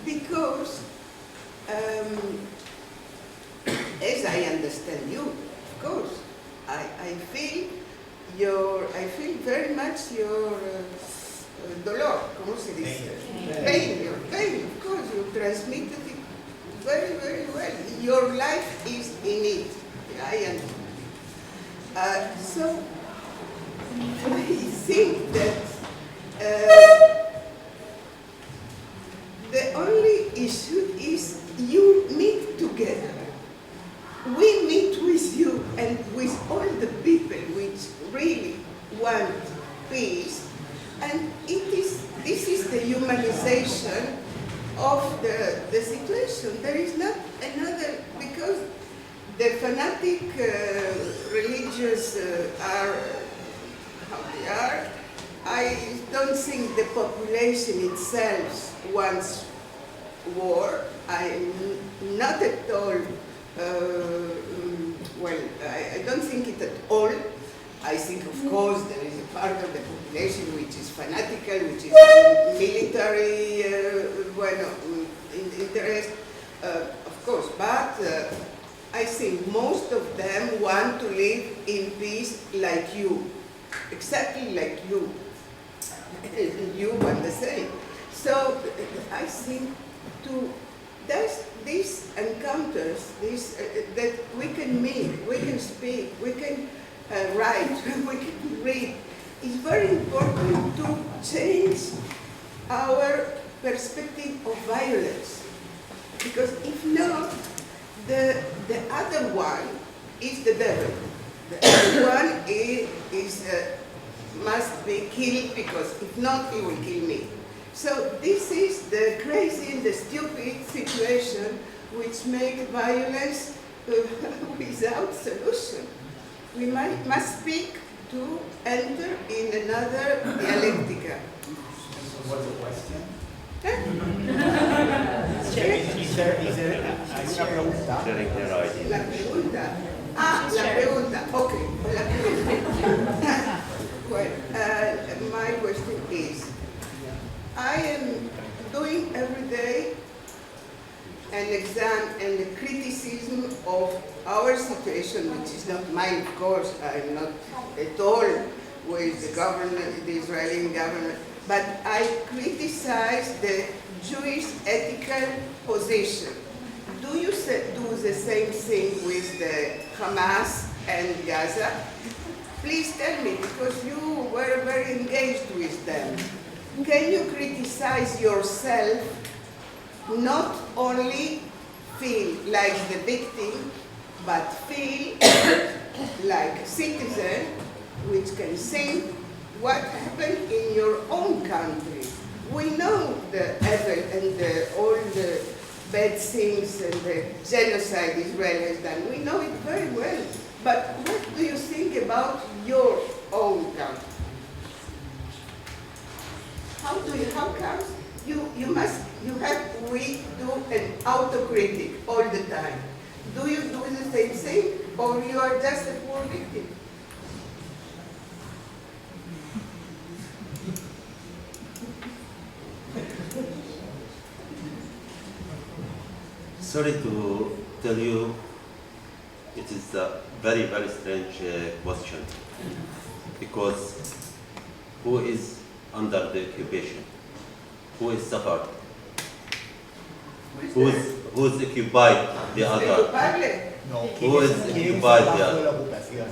because as I understand you, of course, I feel very much your dolor, ¿cómo se dice? Pain, your pain, of course, you transmitted it very, very well. Your life is in it, I understand. So, I think that the only issue is you meet together. We meet with you and with all the people which really want peace, and this is the humanization of the situation. There is not another, because the fanatic religious are how they are. I don't think the population itself wants war. I'm not at all, well, I don't think it at all. I think, of course, there is a part of the population which is fanatical, which is military, interest, of course. But I think most of them want to live in peace like you, exactly like you. You want the same. So I think there's these encounters, that we can meet, we can speak, we can write, we can read. It's very important to change our perspective of violence, because if not, the other one is the devil. The other one is must be killed, because if not, he will kill me. So this is the crazy and the stupid situation which makes violence without solution. We must speak to enter in another dialectica. What's the question? Is there una pregunta? Sharing their ideas. La pregunta. La pregunta. Okay. La pregunta. Well, my question is, I am doing every day an exam and a criticism of our situation, which is not mine, of course. I'm not at all with the government, the Israeli government, but I criticize the Jewish ethical position. Do you do the same thing with the Hamas and Gaza? Please tell me, because you were very engaged with them. Can you criticize yourself, not only feel like the victim, but feel like a citizen which can think what happened in your own country? We know the evil and all the bad things and the genocide Israel has done. We know it very well. But what do you think about your own country? How come we do an autocritic all the time? Do you do the same thing, or you are just a poor victim? Sorry to tell you, it is a very, very strange question, because who is under the occupation? Who is suffered? Who's occupied the other? No, Who is occupied the bajo other? la ocupación?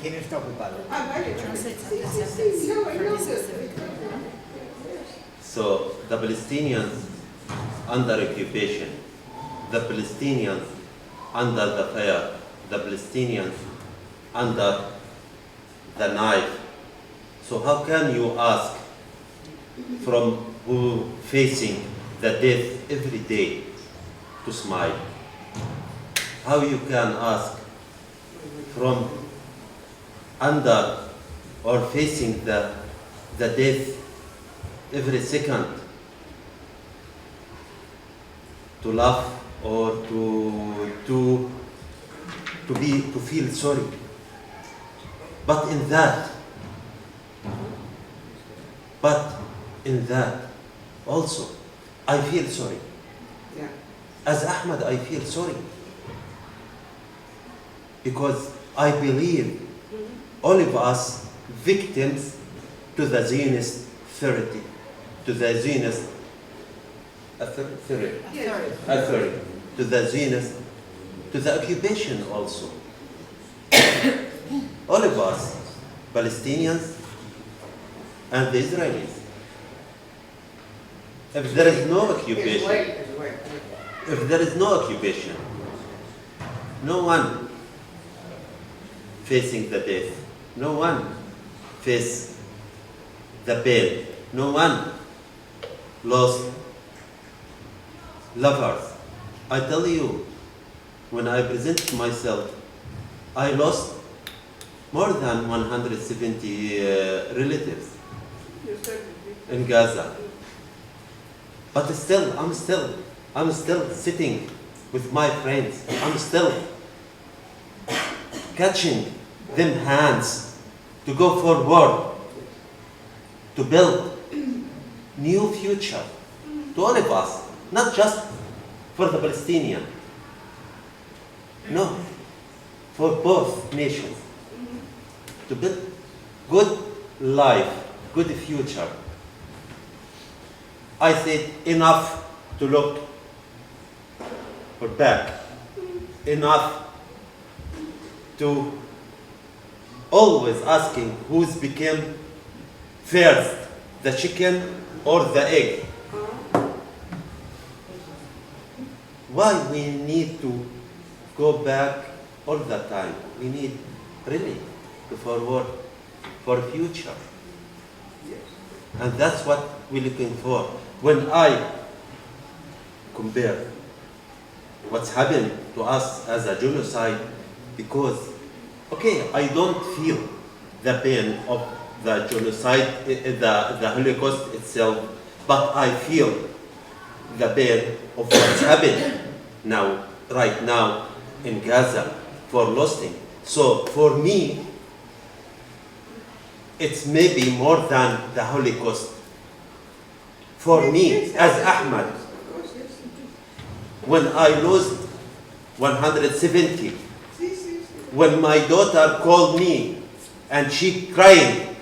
¿Quién está ocupado? Vale. Sí, no, I know that. So the Palestinians under occupation, the Palestinians under the fire, the Palestinians under the knife. So how can you ask from who facing the death every day to smile? How you can ask from under or facing the death every second to laugh or to to feel sorry. But in that also, I feel sorry. Yeah. As Ahmed, I feel sorry. Because I believe all of us victims to the Zionist authority, to the Zionist authority, to the Zionist, to the occupation also. All of us, Palestinians and the Israelis. If there is no occupation, if there is no occupation, no one facing the death, no one face the pain, no one lost lovers. I tell you, when I present myself, I lost more than 170 relatives in Gaza. But still, I'm still sitting with my friends. I'm still catching them hands to go forward, to build new future to all of us, not just for the Palestinian. No, for both nations, to build good life, good future. I said enough to look for back, enough to always asking who's became first, the chicken or the egg. Why we need to go back all the time? We need really to forward for future. And that's what we're looking for. When I compare what's happened to us as a genocide, because, okay, I don't feel the pain of the genocide, the Holocaust itself, but I feel the pain of what's happened now, right now in Gaza for losing. So for me, it's maybe more than the Holocaust. For me, as Ahmed, when I lost 170, when my daughter called me and she crying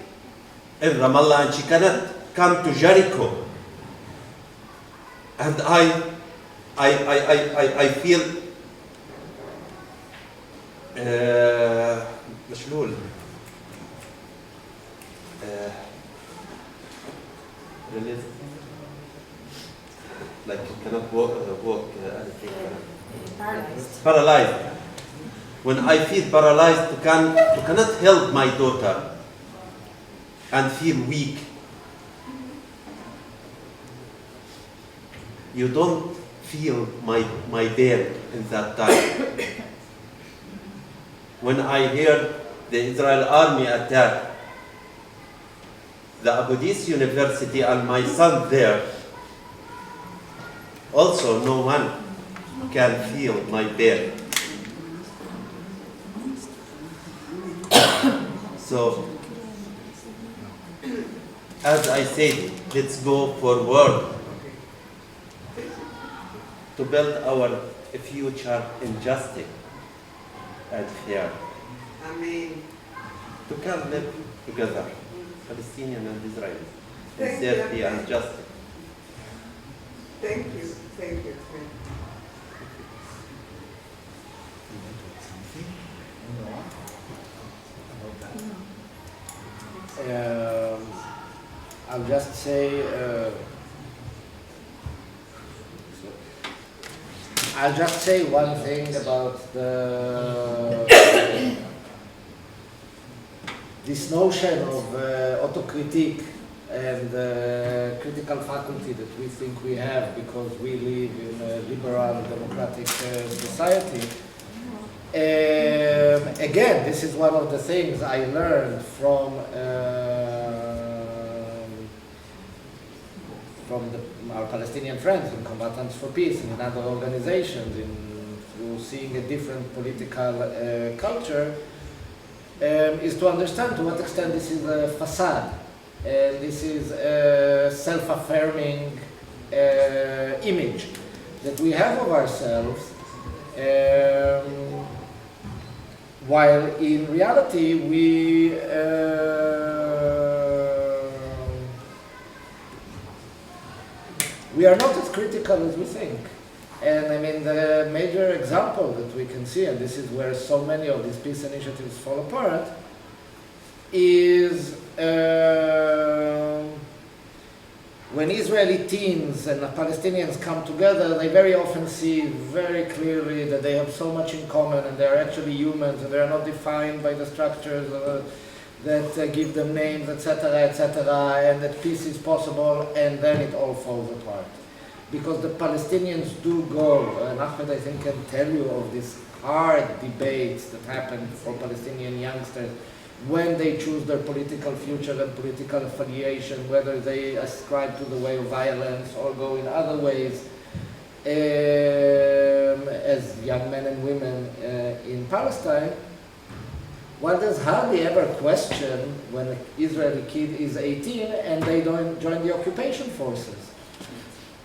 in Ramallah and she cannot come to Jericho, and I feel مشلول like cannot walk paralyzed. When I feel paralyzed, to cannot help my daughter and feel weak. You don't feel my pain in that time. When I heard the Israel army attack the Abu Dis University and my son there, also no one can feel my pain. So, as I said, let's go forward to build our future in justice and fair. Amen. To can live together, Palestinian and Israelis, in Thank you. safety and justice. Thank you. Thank you. I'll just say one thing about this notion of autocritique and critical faculty that we think we have because we live in a liberal democratic society. Again, this is one of the things I learned from our Palestinian friends in Combatants for Peace and in other organizations, seeing a different political culture, is to understand to what extent this is a facade, and this is a self-affirming image that we have of ourselves, while in reality we are not as critical as we think. And I mean, the major example that we can see, and this is where so many of these peace initiatives fall apart, is when Israeli teens and Palestinians come together, they very often see very clearly that they have so much in common, and they're actually humans, and they are not defined by the structures that give them names, etc., and that peace is possible, and then it all falls apart. Because the Palestinians do go, and Ahmed I think can tell you of these hard debates that happen for Palestinian youngsters when they choose their political future and political affiliation, whether they ascribe to the way of violence or go in other ways, as young men and women in Palestine. Well, there's hardly ever question when an Israeli kid is 18 and they don't join the occupation forces.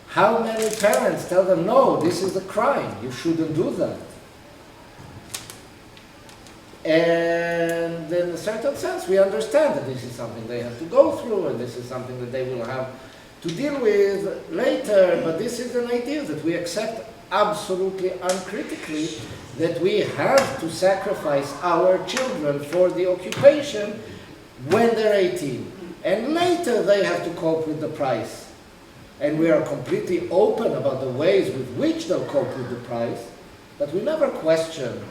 How many parents tell them, no, this is a crime, you shouldn't do that? And in a certain sense, we understand that this is something they have to go through, and this is something that they will have to deal with later, but this is an idea that we accept absolutely uncritically, that we have to sacrifice our children for the occupation when they're 18. And later they have to cope with the price. And we are completely open about the ways with which they'll cope with the price, but we never question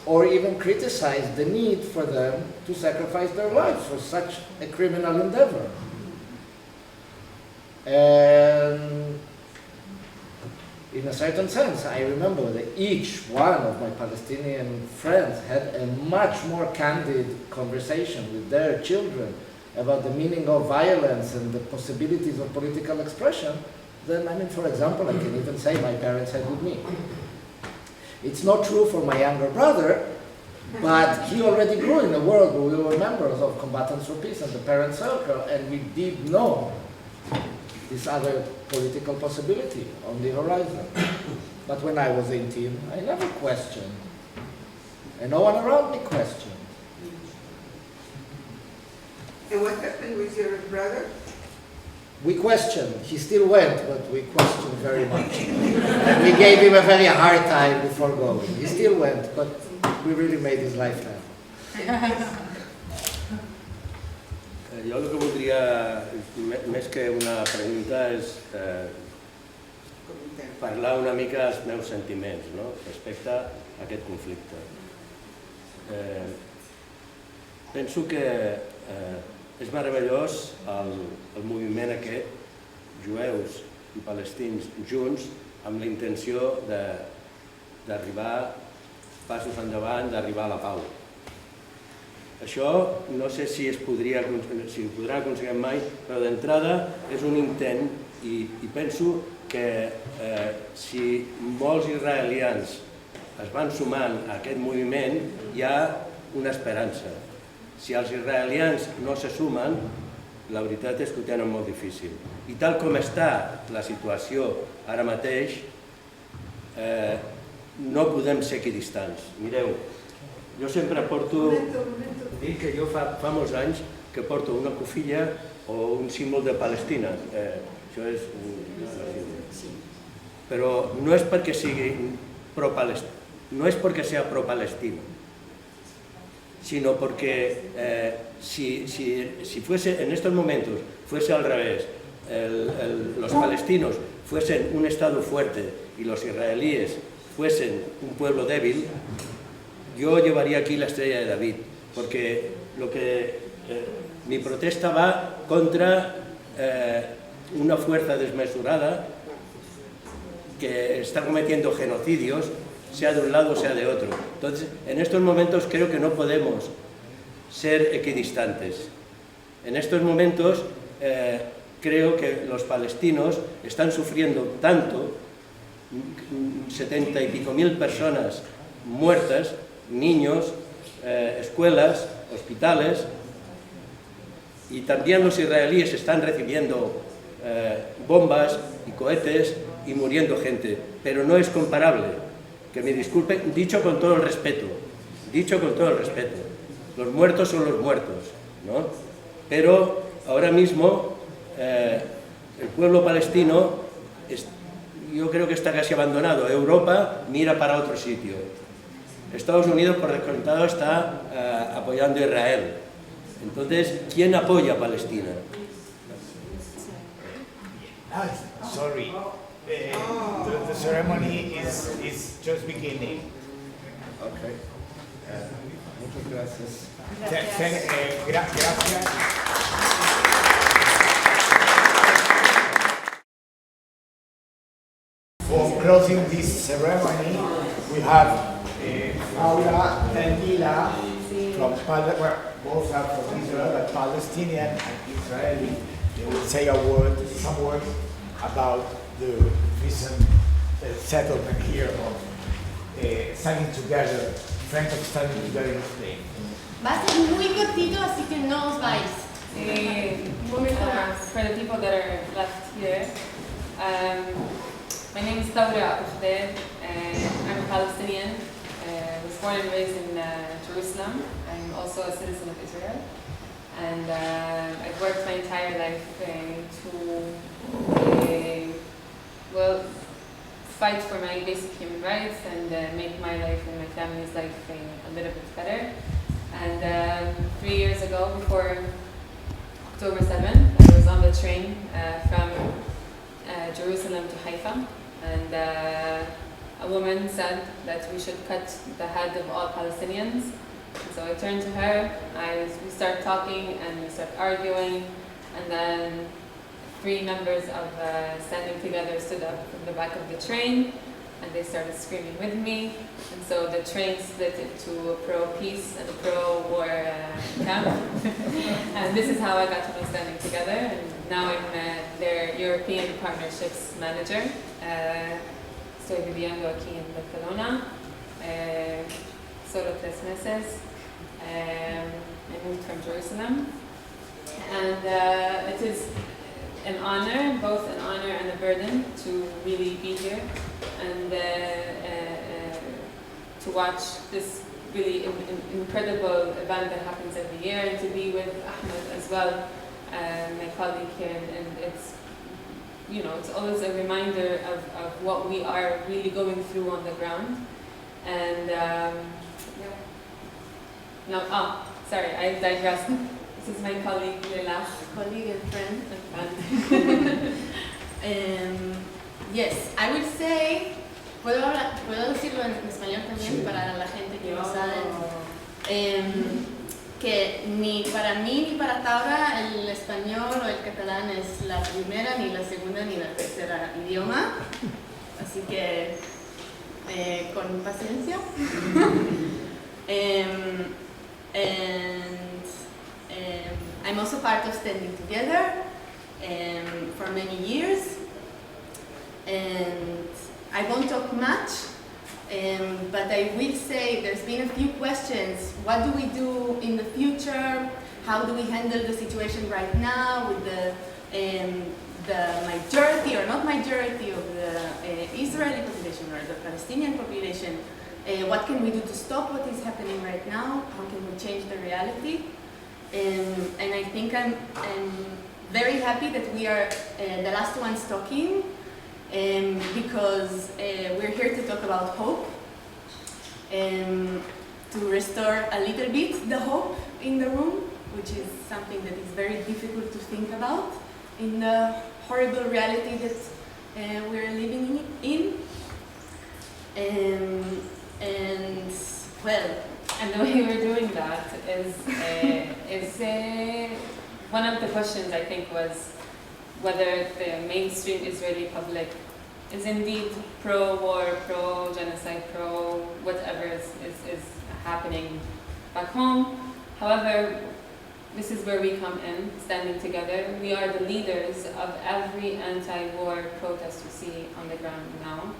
or even criticize the need for them to sacrifice their lives for such a criminal endeavor. And in a certain sense, I remember that each one of my Palestinian friends had a much more candid conversation with their children about the meaning of violence and the possibilities of political expression than, I mean, for example, I can even say my parents had with me. It's not true for my younger brother, but he already grew in a world where we were members of Combatants for Peace and the Parent Circle, and we did know this other political possibility on the horizon. But when I was 18, I never questioned, and no one around me questioned. And what happened with your brother? We questioned. He still went, but we questioned very much. And we gave him a very hard time before going. He still went, but we really made his life hell. Jo el que voldria, més que una pregunta, és parlar una mica dels meus sentiments, no?, respecte a aquest conflicte. Penso que és meravellós el moviment aquest, jueus i palestins junts, amb la intenció d'arribar passos endavant, d'arribar a la pau. Això no sé si ho podrà aconseguir mai, però d'entrada és un intent i penso que si molts israelians es van sumant a aquest moviment, hi ha una esperança. Si els israelians no se sumen, la veritat és que ho tenen molt difícil. I tal com està la situació ara mateix, no podem ser equidistants. Mireu, jo sempre porto... Dic que jo fa molts anys que porto una cofilla o un símbol de Palestina. Això és... Però no és perquè sigui pro-palestino, no és perquè sea pro-palestino, sino porque si fuese, en estos momentos, fuese al revés, los palestinos fuesen un Estado fuerte y los israelíes fuesen un pueblo débil, yo llevaría aquí la estrella de David, porque mi protesta va contra una fuerza desmesurada que está cometiendo genocidios, sea de un lado o sea de otro. Entonces, en estos momentos creo que no podemos ser equidistantes. En estos momentos creo que los palestinos están sufriendo tanto 70 y pico mil personas muertas, niños, escuelas, hospitales, y también los israelíes están recibiendo bombas y cohetes y muriendo gente, pero no es comparable, que me disculpen, dicho con todo el respeto, los muertos son los muertos, ¿no? Pero ahora mismo el pueblo palestino yo creo que está casi abandonado. Europa mira para otro sitio. Estados Unidos, por descontado, está apoyando a Israel. Entonces, ¿quién apoya a Palestina? Sorry. The ceremony is just beginning. Okay. Muchas gracias. Gracias. For closing this ceremony, we have Paula and Mila from both are from Israel, but Palestinian and Israeli. They will say some words about the recent settlement here of standing together, friends of standing together in Spain. Va a ser muy cortito, así que no os vais. Un momento más. For the people that are left here, my name is Ahmed. I'm a Palestinian. Was born and raised in Jerusalem. I'm also a citizen of Israel. And I've worked my entire life to fight for my basic human rights and make my life and my family's life a little bit better. And 3 years ago, before October 7th, I was on the train from Jerusalem to Haifa, and a woman said that we should cut the head of all Palestinians. So I turned to her, we started talking and we started arguing, and then 3 members of Standing Together stood up from the back of the train, and they started screaming with me, and so the train split into a pro-peace and a pro-war camp. And this is how I got to know Standing Together, and now I'm their European Partnerships Manager. Estoy viviendo aquí en Barcelona, solo 3 meses. I moved from Jerusalem, and it is an honor, both an honor and a burden, to really be here and to watch this really incredible event that happens every year, and to be with Ahmed as well, my colleague here, and it's, it's always a reminder of what we are really going through on the ground. And sorry, I digressed. This is my colleague, Colleague and friend. Yes, I would say, puedo decirlo en español también para la gente que no sabe, que ni para mí ni para Taura el español o el catalán es la primera, ni la segunda, ni la tercera idioma, así que con paciencia. I'm also part of Standing Together for many years, and I won't talk much, but I will say there's been a few questions. What do we do in the future? How do we handle the situation right now with the majority or not majority of the Israeli population or the Palestinian population? What can we do to stop what is happening right now? How can we change the reality? And I think I'm very happy that we are the last ones talking, because we're here to talk about hope, to restore a little bit the hope in the room, which is something that is very difficult to think about in the horrible reality that we're living in. And the way we're doing that is one of the questions, I think, was whether the mainstream Israeli public is indeed pro-war, pro-genocide, pro-whatever is happening back home. However, this is where we come in, Standing Together. We are the leaders of every anti-war protest you see on the ground now.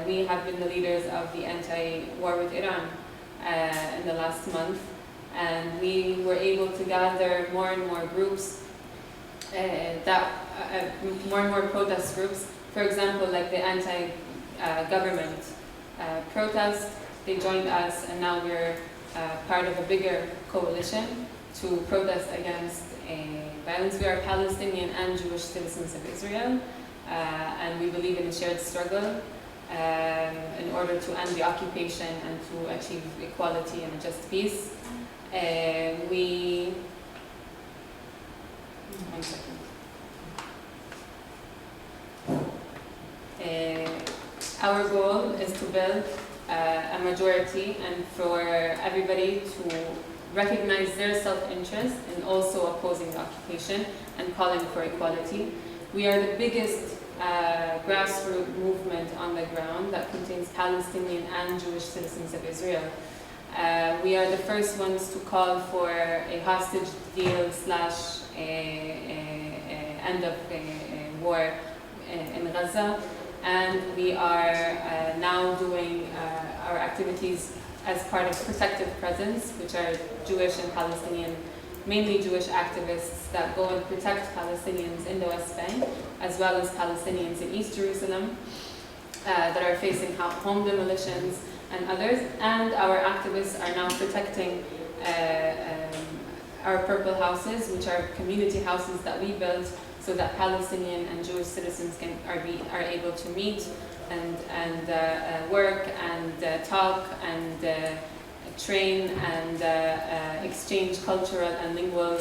we have been the leaders of the anti-war with Iran in the last month, and we were able to gather more and more groups, more and more protest groups. For example, like the anti-government protest, they joined us, and now we're part of a bigger coalition to protest against violence. We are Palestinian and Jewish citizens of Israel, and we believe in a shared struggle in order to end the occupation and to achieve equality and a just peace. One second. Our goal is to build a majority and for everybody to recognize their self-interest in also opposing the occupation and calling for equality. We are the biggest grassroots movement on the ground that contains Palestinian and Jewish citizens of Israel. We are the first ones to call for a hostage deal / end of war in Gaza, and we are now doing our activities as part of Protective Presence, which are Jewish and Palestinian, mainly Jewish activists that go and protect Palestinians in the West Bank, as well as Palestinians in East Jerusalem that are facing home demolitions and others. And our activists are now protecting our purple houses, which are community houses that we built so that Palestinian and Jewish citizens are able to meet and work and talk and train and exchange cultural and lingual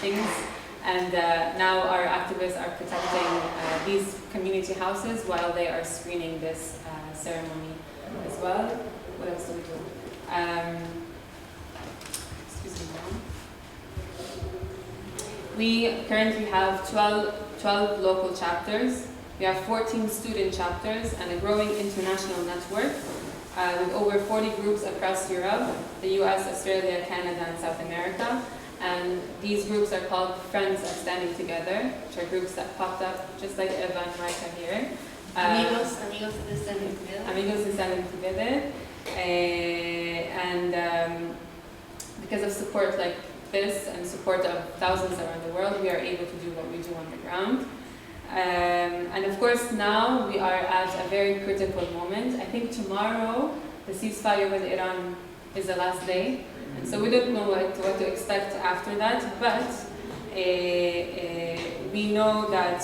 things. And now our activists are protecting these community houses while they are screening this ceremony as well. What else do we do? Excuse me, Mom. We currently have 12 local chapters. We have 14 student chapters and a growing international network with over 40 groups across Europe, the US, Australia, Canada, and South America. And these groups are called Friends of Standing Together, which are groups that popped up just like Evan right here. Amigos de Standing Together. Amigos de Standing Together. And because of support like this and support of thousands around the world, we are able to do what we do on the ground. And of course now we are at a very critical moment. I think tomorrow the ceasefire with Iran is the last day. And so we don't know what to expect after that, but we know that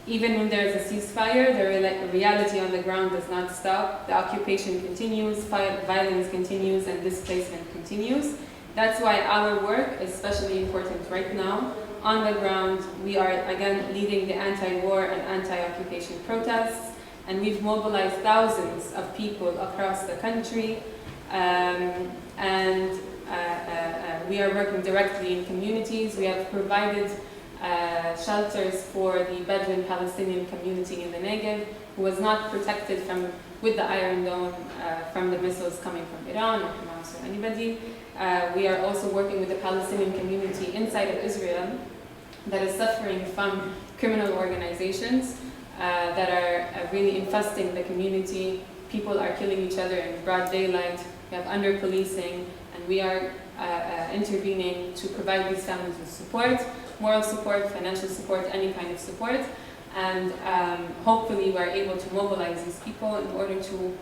even when there is a ceasefire, the reality on the ground does not stop. The occupation continues, violence continues, and displacement continues. That's why our work is especially important right now. On the ground, we are again leading the anti-war and anti-occupation protests, and we've mobilized thousands of people across the country. We are working directly in communities. We have provided shelters for the Bedouin Palestinian community in the Negev, who was not protected with the Iron Dome from the missiles coming from Iran or Hamas or anybody. We are also working with the Palestinian community inside of Israel that is suffering from criminal organizations that are really infesting the community. People are killing each other in broad daylight. We have under-policing, and we are intervening to provide these families with support, moral support, financial support, any kind of support. And hopefully we're able to mobilize these people in order to,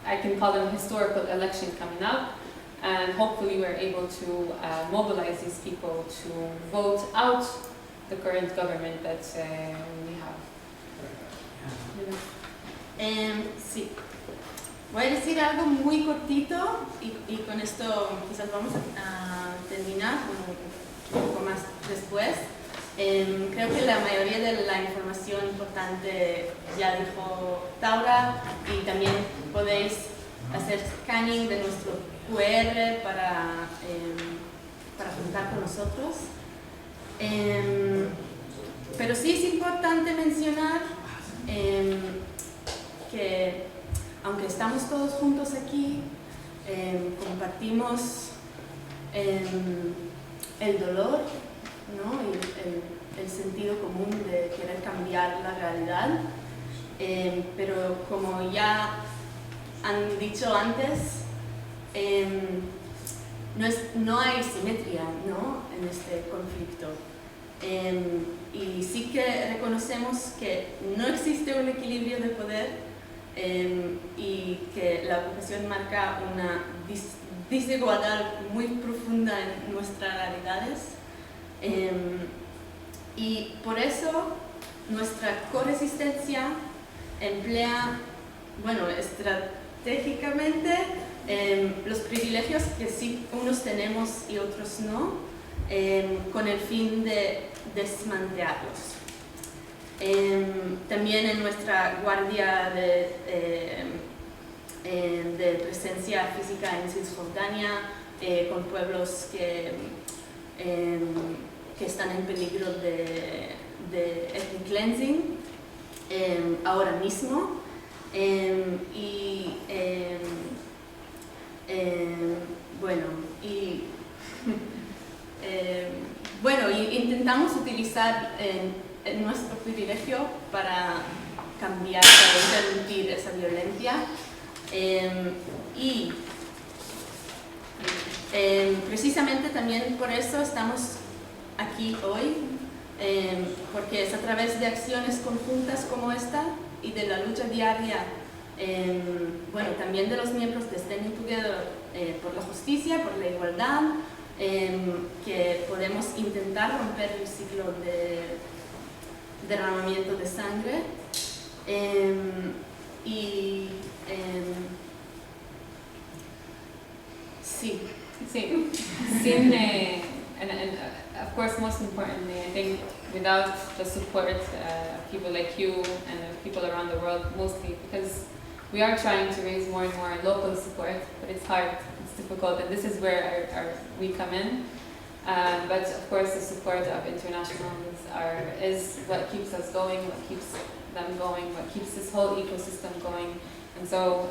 I can call them historical election coming up, and hopefully we're able to mobilize these people to vote out the current government that we have. Sí, voy a decir algo muy cortito y con esto quizás vamos a terminar un poco más después. Creo que la mayoría de la información importante ya dijo Taura, y también podéis hacer scanning de nuestro QR para contar con nosotros. Pero sí es importante mencionar que aunque estamos todos juntos aquí, compartimos el dolor ¿no? Y el sentido común de querer cambiar la realidad. Pero como ya han dicho antes, no hay simetría, ¿no?, en este conflicto. Y sí que reconocemos que no existe un equilibrio de poder y que la ocupación marca una desigualdad muy profunda en nuestras realidades. Y por eso nuestra corresistencia emplea, bueno, estratégicamente los privilegios que sí unos tenemos y otros no, con el fin de desmantelarlos. También en nuestra guardia de presencia física en Cisjordania, con pueblos que están en peligro de ethnic cleansing ahora mismo. Y intentamos utilizar nuestro privilegio para cambiar, para interrumpir esa violencia. Precisamente también por eso estamos aquí hoy, porque es a través de acciones conjuntas como esta y de la lucha diaria, también de los miembros de Standing Together por la justicia, por la igualdad, que podemos intentar romper el ciclo de derramamiento de sangre. Sí. And of course, most importantly, I think without the support of people like you and of people around the world, mostly because we are trying to raise more and more local support, but it's hard, it's difficult, and this is where we come in. But of course, the support of internationals is what keeps us going, what keeps them going, what keeps this whole ecosystem going. And so,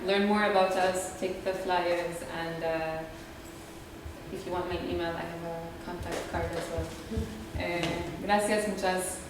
learn more about us, take the flyers, and if you want my email, I have a contact card as well. Gracias, muchas.